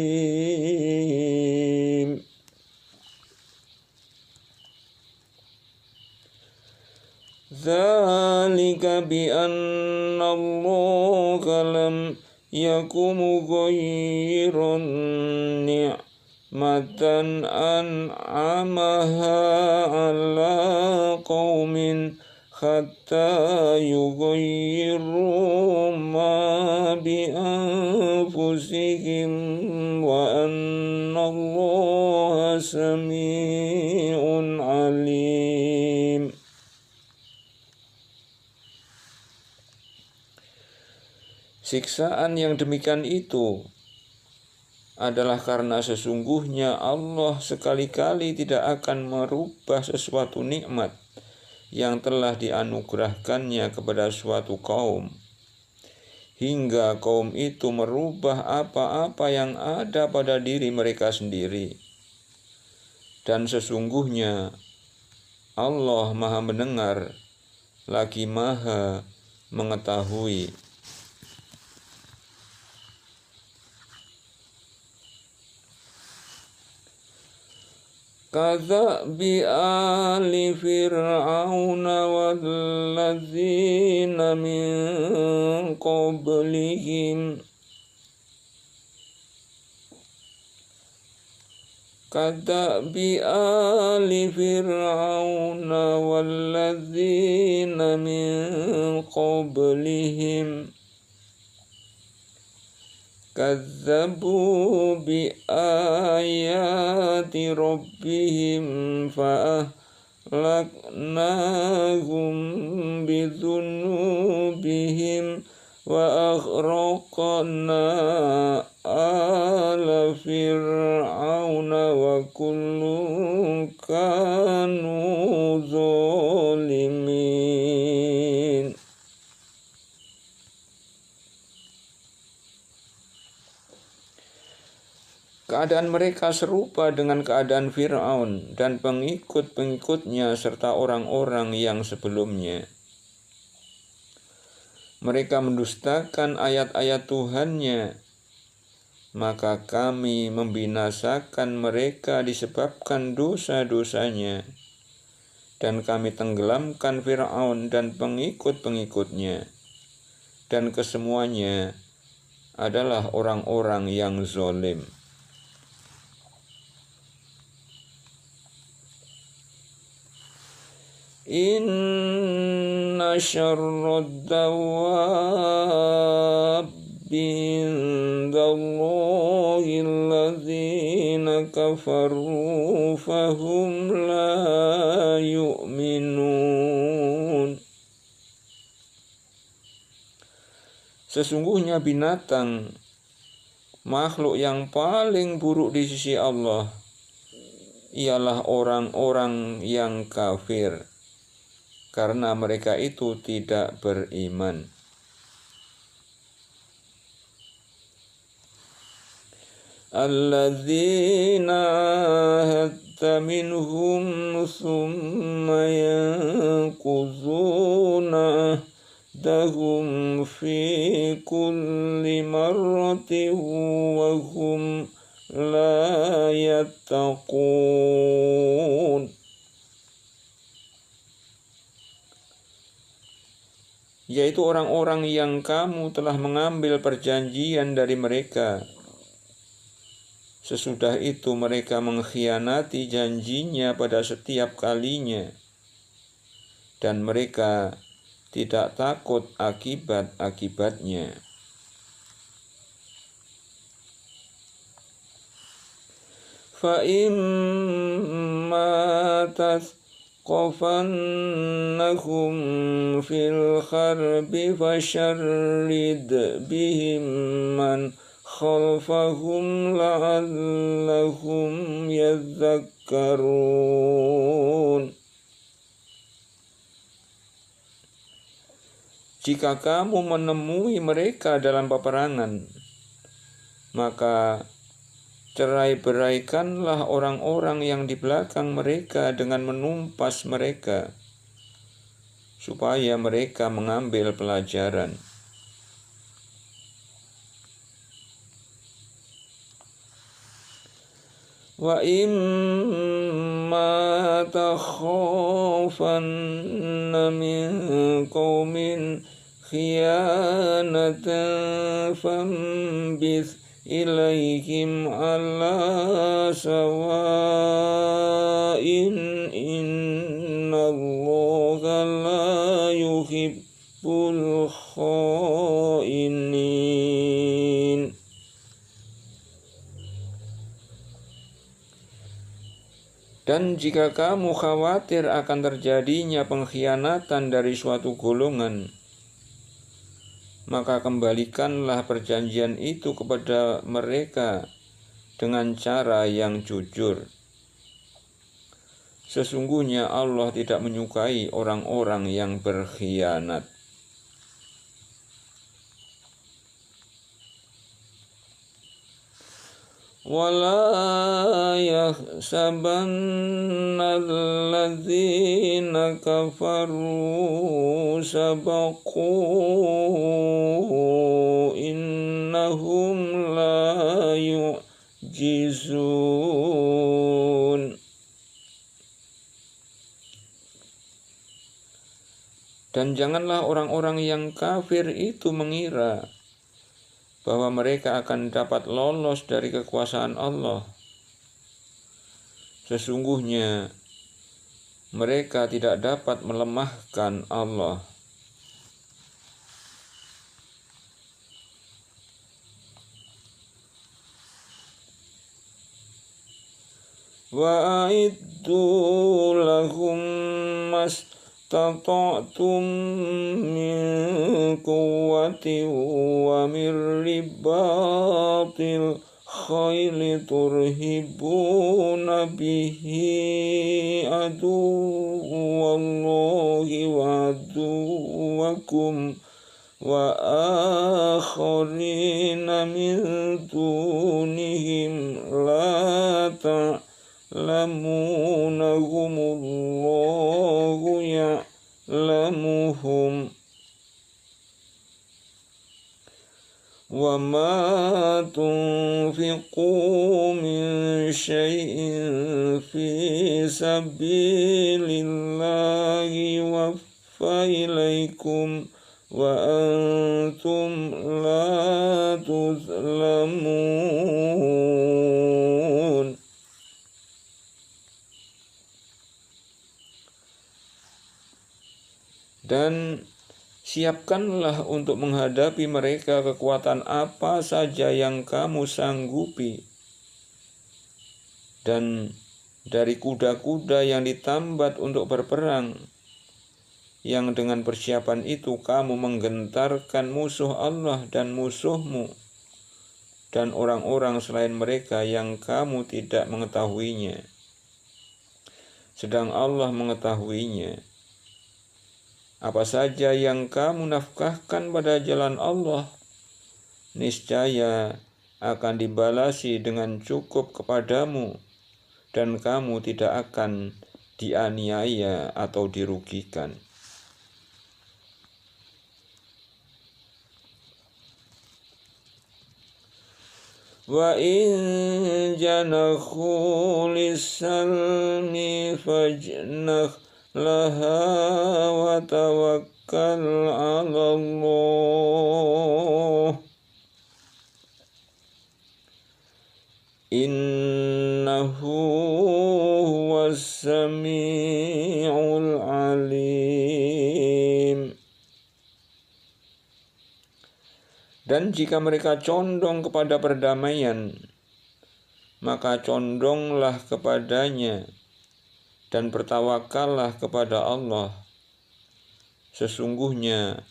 Dzalika bi anna Allaha lam yakum mughayyiran ni'matan an'amaha ala qaumin hatta yughayyiru ma bi anfusihim wa anna Allaha sami'un alim. Siksaan yang demikian itu adalah karena sesungguhnya Allah sekali-kali tidak akan merubah sesuatu nikmat yang telah dianugerahkannya kepada suatu kaum, hingga kaum itu merubah apa-apa yang ada pada diri mereka sendiri. Dan sesungguhnya Allah Maha mendengar lagi Maha mengetahui. Kadzabi ali fir'auna walladzina min qablihim Kadzabi ali fir'auna walladzina min qablihim kazzabu bi ayati rabbihim fa'ahlaknahum bidzunubihim wa aghraqna ala fir'auna wa kullun kanu zalimin. Keadaan mereka serupa dengan keadaan Fir'aun dan pengikut-pengikutnya serta orang-orang yang sebelumnya. Mereka mendustakan ayat-ayat Tuhannya, maka kami membinasakan mereka disebabkan dosa-dosanya, dan kami tenggelamkan Fir'aun dan pengikut-pengikutnya, dan kesemuanya adalah orang-orang yang zalim. Inna syarrad dawabbi indallahi alladzina kafaru fahum la yu'minun. Sesungguhnya binatang, makhluk yang paling buruk di sisi Allah, ialah orang-orang yang kafir, karena mereka itu tidak beriman. Alladzina hatta minhum thumma yanquzuna dahum fi kulli marratin wa hum la yattaqun. Yaitu orang-orang yang kamu telah mengambil perjanjian dari mereka. Sesudah itu mereka mengkhianati janjinya pada setiap kalinya, dan mereka tidak takut akibat-akibatnya. Fa'imma qafannahum fil harbi fasharrid bihim man khalfahum la'allahum yadhakkarun. Jika kamu menemui mereka dalam peperangan, maka cerai-beraikanlah orang-orang yang di belakang mereka dengan menumpas mereka, supaya mereka mengambil pelajaran. Wa imma takhafanna min qaumin khiyanatan fambith ilaihim ala sawa'in innallaha la yuhibbul khainin. Dan jika kamu khawatir akan terjadinya pengkhianatan dari suatu golongan, maka kembalikanlah perjanjian itu kepada mereka dengan cara yang jujur. Sesungguhnya Allah tidak menyukai orang-orang yang berkhianat. وَلَا يَحْسَبَنَّ الَّذِينَ كَفَرُوا سَبَقُوا إِنَّهُمْ لَا يُعْجِزُونَ. Dan janganlah orang-orang yang kafir itu mengira bahwa mereka akan dapat lolos dari kekuasaan Allah. Sesungguhnya mereka tidak dapat melemahkan Allah. وأعدوا لهم ما استطعتم من قوة ومن رباط الخيل ترهبون به عدو الله وعدوكم وآخرين من دونهم لا تعلمونهم الله يعلمهم وما تنفقوا من شيء في سبيل الله يوفى إليكم وأنتم لا تظلمون. Dan siapkanlah untuk menghadapi mereka kekuatan apa saja yang kamu sanggupi, dan dari kuda-kuda yang ditambat untuk berperang, yang dengan persiapan itu kamu menggentarkan musuh Allah dan musuhmu, dan orang-orang selain mereka yang kamu tidak mengetahuinya, sedang Allah mengetahuinya. Apa saja yang kamu nafkahkan pada jalan Allah, niscaya akan dibalasi dengan cukup kepadamu, dan kamu tidak akan dianiaya atau dirugikan. Wa in janahu lis-salmi fajnah laha wa tawakkal 'ala Allah innahu huwas sami'ul 'alim. Dan jika mereka condong kepada perdamaian, maka condonglah kepadanya dan bertawakallah kepada Allah. Sesungguhnya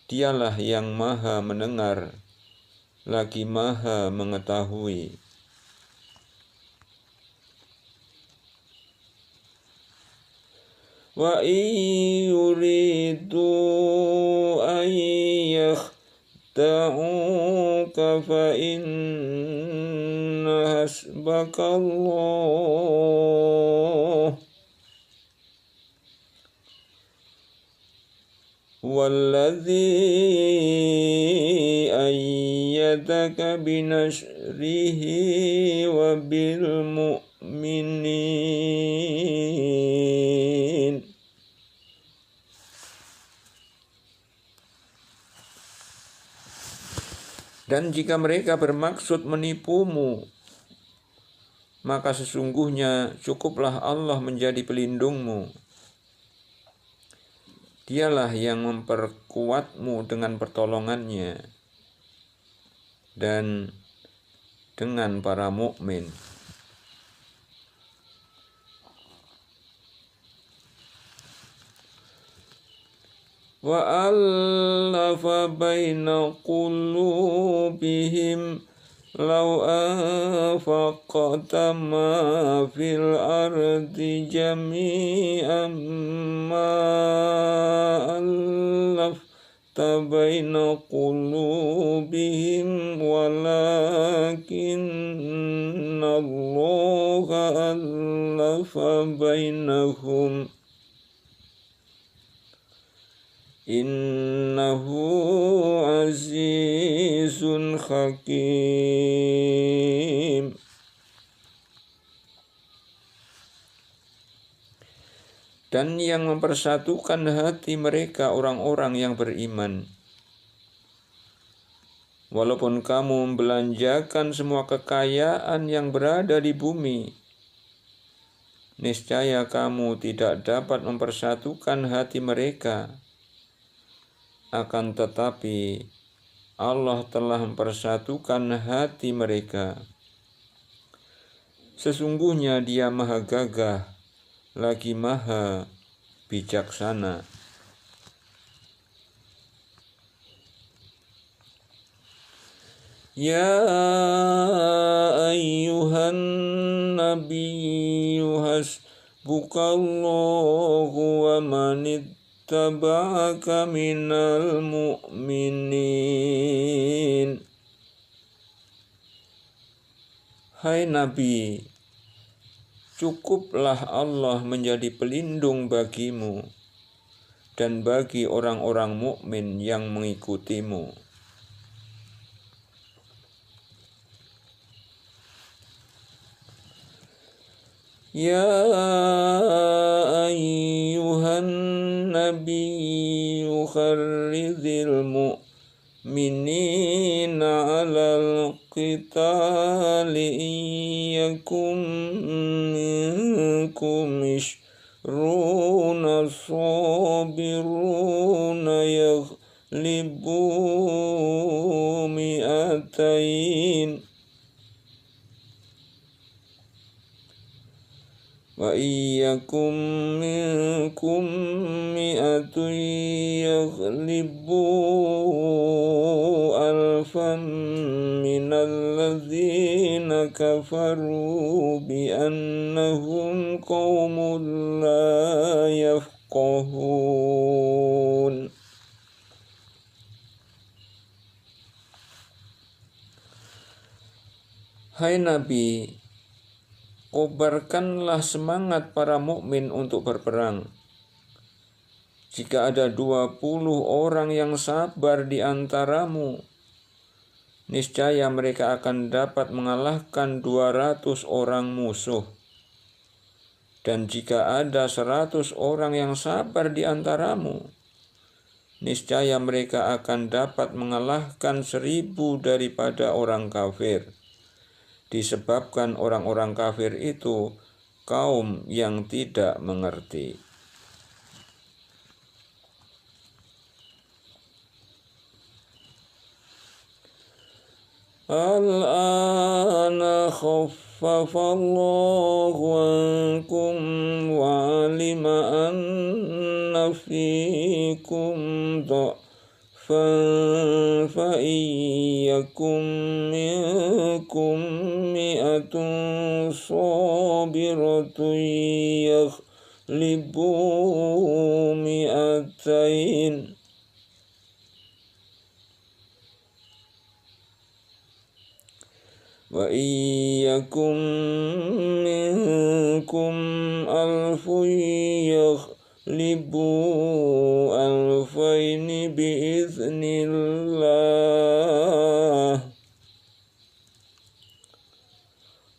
Dialah yang Maha mendengar lagi Maha mengetahui. Wa yuridu an yakhda'uka fa inna hasbakallah walladzi ayyadaka binasrihi wa bil mu'minin. Dan jika mereka bermaksud menipumu, maka sesungguhnya cukuplah Allah menjadi pelindungmu. Dialah yang memperkuatmu dengan pertolongannya dan dengan para mukmin. Wa allafa baina qulubihim law anfaqta ma fil ardi jami'an ma allafta baina qulubihim walakinna Allaha allafa bainahum innahu azizun hakim. Dan yang mempersatukan hati mereka orang-orang yang beriman. Walaupun kamu membelanjakan semua kekayaan yang berada di bumi, niscaya kamu tidak dapat mempersatukan hati mereka. Akan tetapi Allah telah mempersatukan hati mereka. Sesungguhnya Dia maha gagah, lagi maha bijaksana. Ya ayyuhan nabiyyu hasbukallahu wa man ittaba'aka minal mu'minin. Hai Nabi, cukuplah Allah menjadi pelindung bagimu dan bagi orang-orang mukmin yang mengikutimu. Ya ayyuhan nabiyyu kharridil mu'minina 'alal qitali iyyakum minkum ishruna sabiruna yaghlibu mi'atain wa iyyakum minkum mi'atun yaghlibu alfan minalladzina kafaru bi'annahum qaumun la yafqahun. Hai Nabi, kobarkanlah semangat para mukmin untuk berperang. Jika ada 20 orang yang sabar di antaramu, niscaya mereka akan dapat mengalahkan 200 orang musuh. Dan jika ada 100 orang yang sabar di antaramu, niscaya mereka akan dapat mengalahkan 1000 daripada orang kafir. Disebabkan orang-orang kafir itu kaum yang tidak mengerti. Al-ana khaffafallahu ankum wa alima anna fikum فَإِيَّكُمْ مِنْكُمْ مِئَةٌ صَابِرَةٌ يَغْلِبُوا مِئَتَيْنِ وَإِيَّكُمْ مِنْكُمْ أَلْفٌ يَغْلِبُوا أَلْفَيْنِ بِإِذْنِ اللَّهِ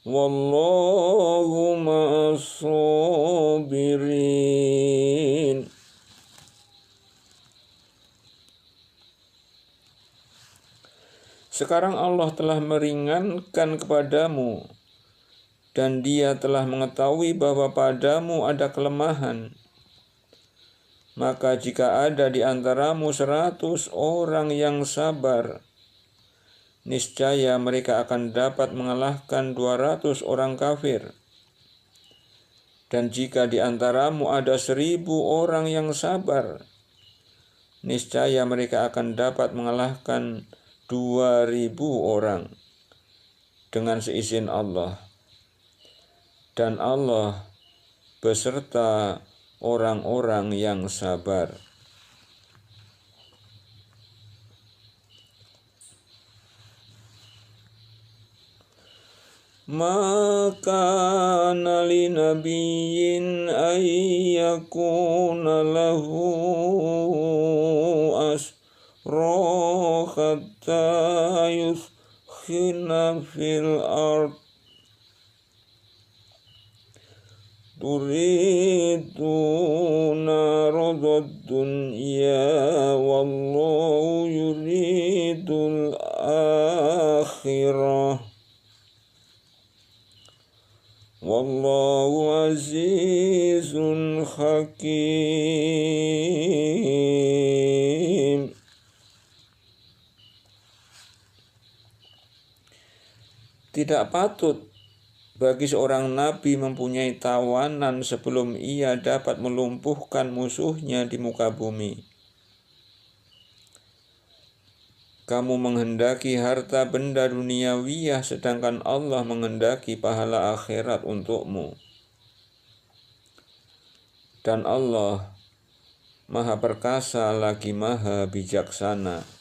وَاللَّهُ مَعَ الصَّابِرِينَ. Sekarang Allah telah meringankan kepadamu, dan Dia telah mengetahui bahwa padamu ada kelemahan. Maka jika ada di antaramu 100 orang yang sabar, niscaya mereka akan dapat mengalahkan 200 orang kafir. Dan jika di antaramu ada 1000 orang yang sabar, niscaya mereka akan dapat mengalahkan 2000 orang dengan seizin Allah. Dan Allah beserta orang-orang yang sabar. Maka li nabiyyin ay yakuna lahu asra hatta yuskhina fil ard turiduna radad dunya wallahu yuridul akhirah wallahu azizun hakim. Tidak patut bagi seorang nabi mempunyai tawanan sebelum ia dapat melumpuhkan musuhnya di muka bumi. Kamu menghendaki harta benda duniawiyah sedangkan Allah menghendaki pahala akhirat untukmu. Dan Allah Maha Perkasa lagi Maha Bijaksana.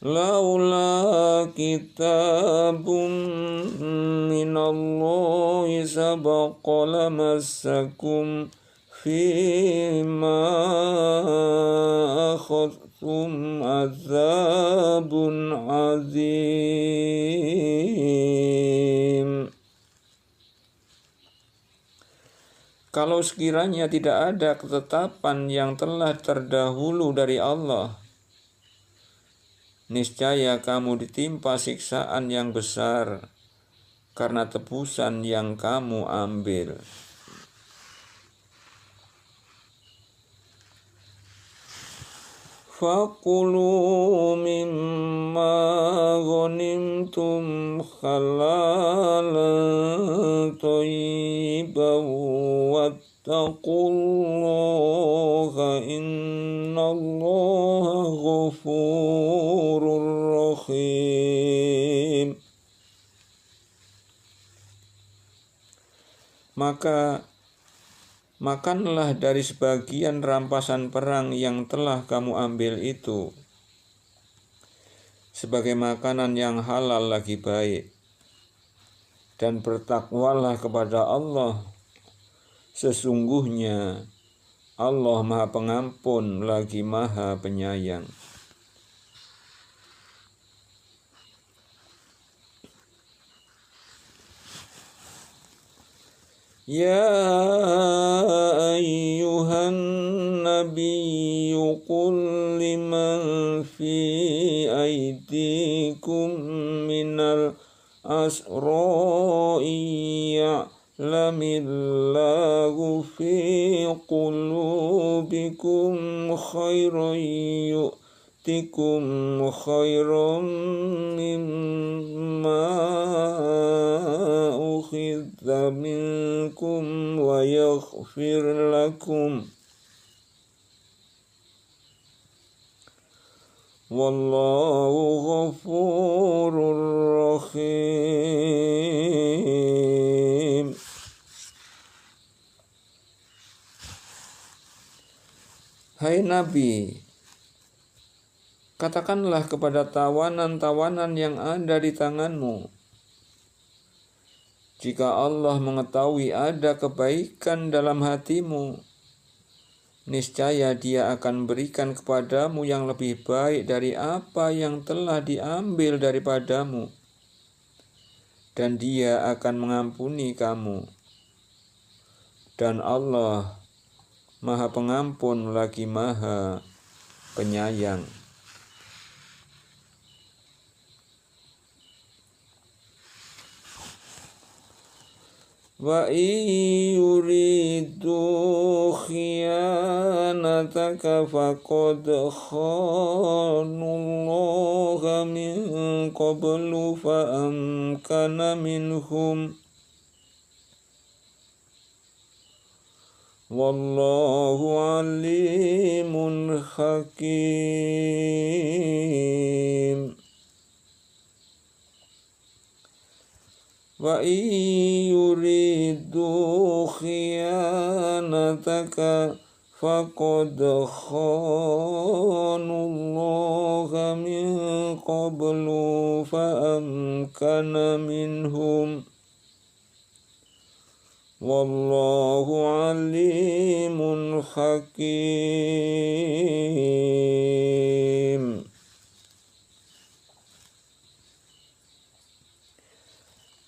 Laula kitabun minallahi sabaqa lamassakum fima akhadtum azabun azim. Kalau sekiranya tidak ada ketetapan yang telah terdahulu dari Allah, niscaya kamu ditimpa siksaan yang besar karena tebusan yang kamu ambil. Fakulu mimma ghanimtum halalan thayyiban wattaqullaha innallaha ghafurur rahim. Maka makanlah dari sebagian rampasan perang yang telah kamu ambil itu sebagai makanan yang halal lagi baik, dan bertakwalah kepada Allah, sesungguhnya Allah Maha Pengampun lagi Maha Penyayang. Ya ayyuhan nabiyyu qul liman fi aydikum minal asra'i ya'lamillahu fi qulubikum khairan yu'tikum khairan mimma ukhidha minkum wa yaghfir lakum wallahu ghafurur rahim. Hai Nabi, katakanlah kepada tawanan-tawanan yang ada di tanganmu, jika Allah mengetahui ada kebaikan dalam hatimu, niscaya Dia akan berikan kepadamu yang lebih baik dari apa yang telah diambil daripadamu, dan Dia akan mengampuni kamu. Dan Allah Maha Pengampun lagi Maha Penyayang. Wa yuridu khiyanataka faqad khanullaha min qablu fa amkana minhum wallahu alimun hakim. Wa yuridu khiyanataka faqad khanullaha min qablu fa amkana minhum wallahu alimun hakim.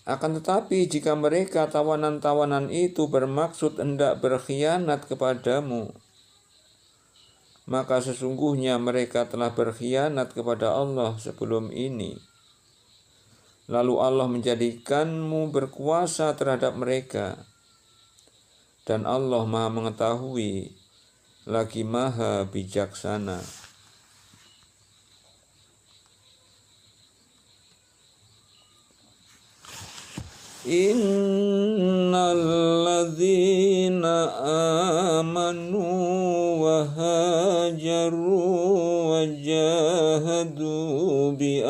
Akan tetapi jika mereka tawanan-tawanan itu bermaksud hendak berkhianat kepadamu, maka sesungguhnya mereka telah berkhianat kepada Allah sebelum ini. Lalu Allah menjadikanmu berkuasa terhadap mereka, dan Allah Maha Mengetahui lagi Maha Bijaksana. Innalladzina amanu wa hajaru wa jahadu bi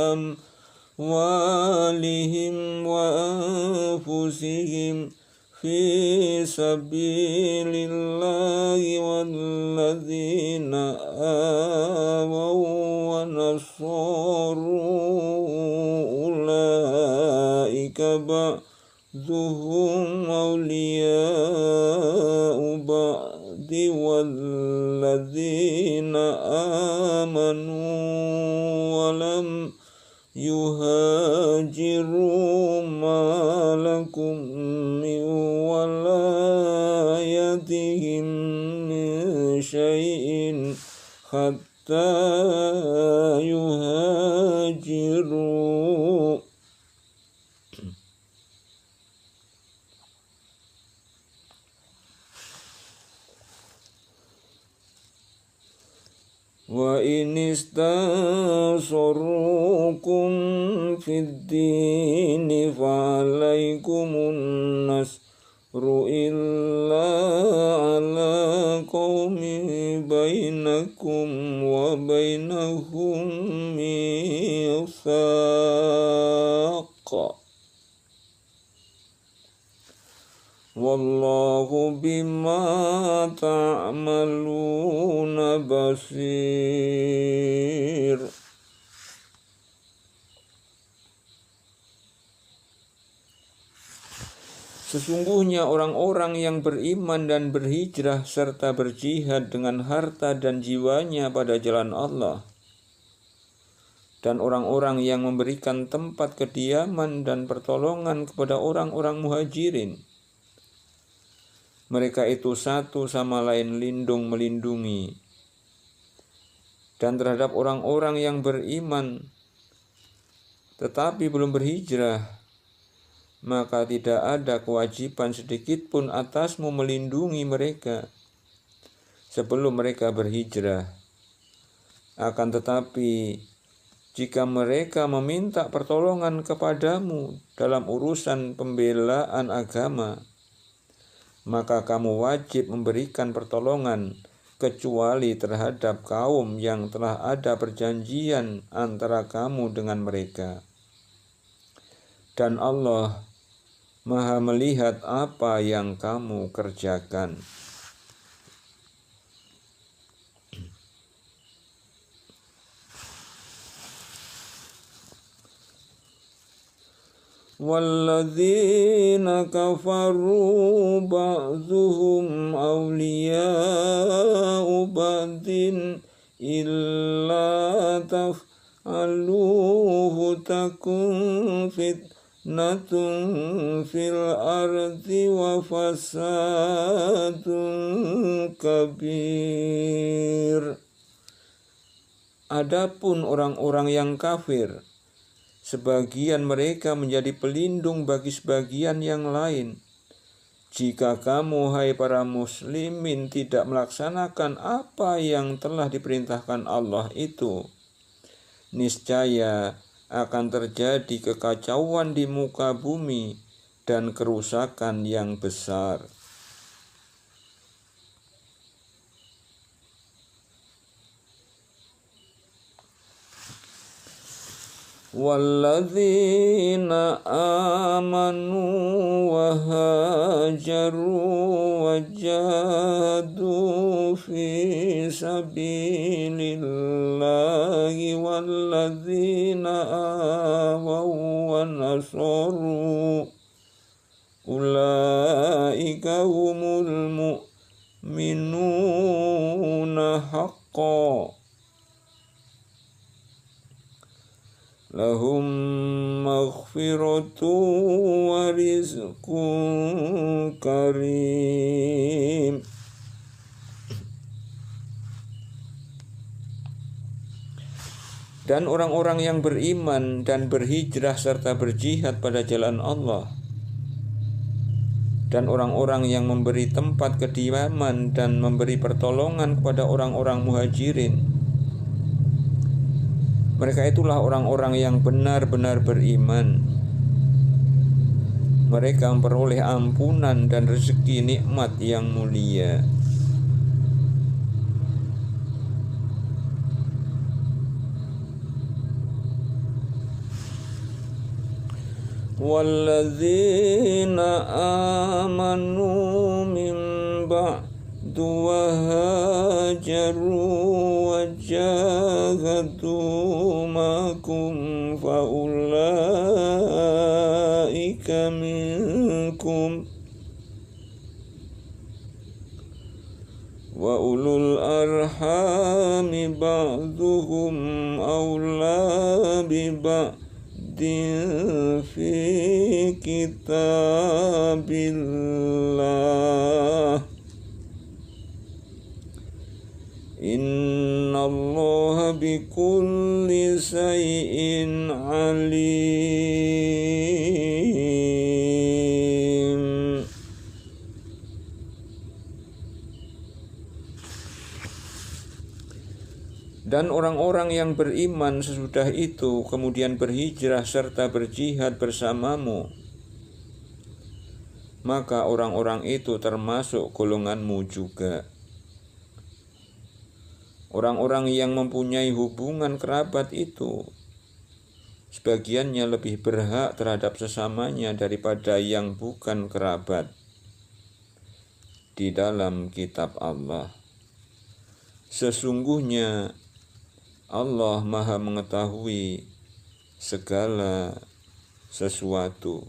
amwalihim wa anfusihim fi sabilillahi walladzina awaw wa nasaru ulaika ba'duhum awliya'u ba'di walladzina amanu walam yuhajiru ma lakum min walayatihim min syai'in hatta yuhajiru. Wa in istansurukum fid dini fa'alaikumun nasru illa ala qaumin bainakum wa bainahum mitsaq. Wallahu bima ta'maluna basir. Sesungguhnya orang-orang yang beriman dan berhijrah serta berjihad dengan harta dan jiwanya pada jalan Allah, dan orang-orang yang memberikan tempat kediaman dan pertolongan kepada orang-orang muhajirin, mereka itu satu sama lain lindung melindungi. Dan terhadap orang-orang yang beriman tetapi belum berhijrah, maka tidak ada kewajiban sedikit pun atasmu melindungi mereka sebelum mereka berhijrah. Akan tetapi jika mereka meminta pertolongan kepadamu dalam urusan pembelaan agama, maka kamu wajib memberikan pertolongan kecuali terhadap kaum yang telah ada perjanjian antara kamu dengan mereka. Dan Allah Maha melihat apa yang kamu kerjakan. Walladzina kafaru ba'dhuhum awliya'u ba'din illa taf'aluhu takun fitnatun fil ardi wa fasadun kabir. Adapun orang-orang yang kafir, sebagian mereka menjadi pelindung bagi sebagian yang lain. Jika kamu, hai para muslimin, tidak melaksanakan apa yang telah diperintahkan Allah itu, niscaya akan terjadi kekacauan di muka bumi dan kerusakan yang besar. Walladzina amanu wa hajaru wa jahadu fi sabilillahi walladzina awaw wa nasaru ulaika humul mu'minuna haqqan lahum maghfiratu wa rizqun karim. Dan orang-orang yang beriman dan berhijrah serta berjihad pada jalan Allah, dan orang-orang yang memberi tempat kediaman dan memberi pertolongan kepada orang-orang muhajirin, mereka itulah orang-orang yang benar-benar beriman. mereka memperoleh ampunan dan rezeki nikmat yang mulia. Walladzina amanu min ba'du wa hajaru wa jahadu makum fa ulaika minkum wa ulul arhami ba'duhum awla bi fi kitabillah innallaha bikulli syai'in alim. Dan orang-orang yang beriman sesudah itu kemudian berhijrah serta berjihad bersamamu, maka orang-orang itu termasuk golonganmu juga. Orang-orang yang mempunyai hubungan kerabat itu, sebagiannya lebih berhak terhadap sesamanya daripada yang bukan kerabat di dalam kitab Allah. Sesungguhnya Allah Maha mengetahui segala sesuatu.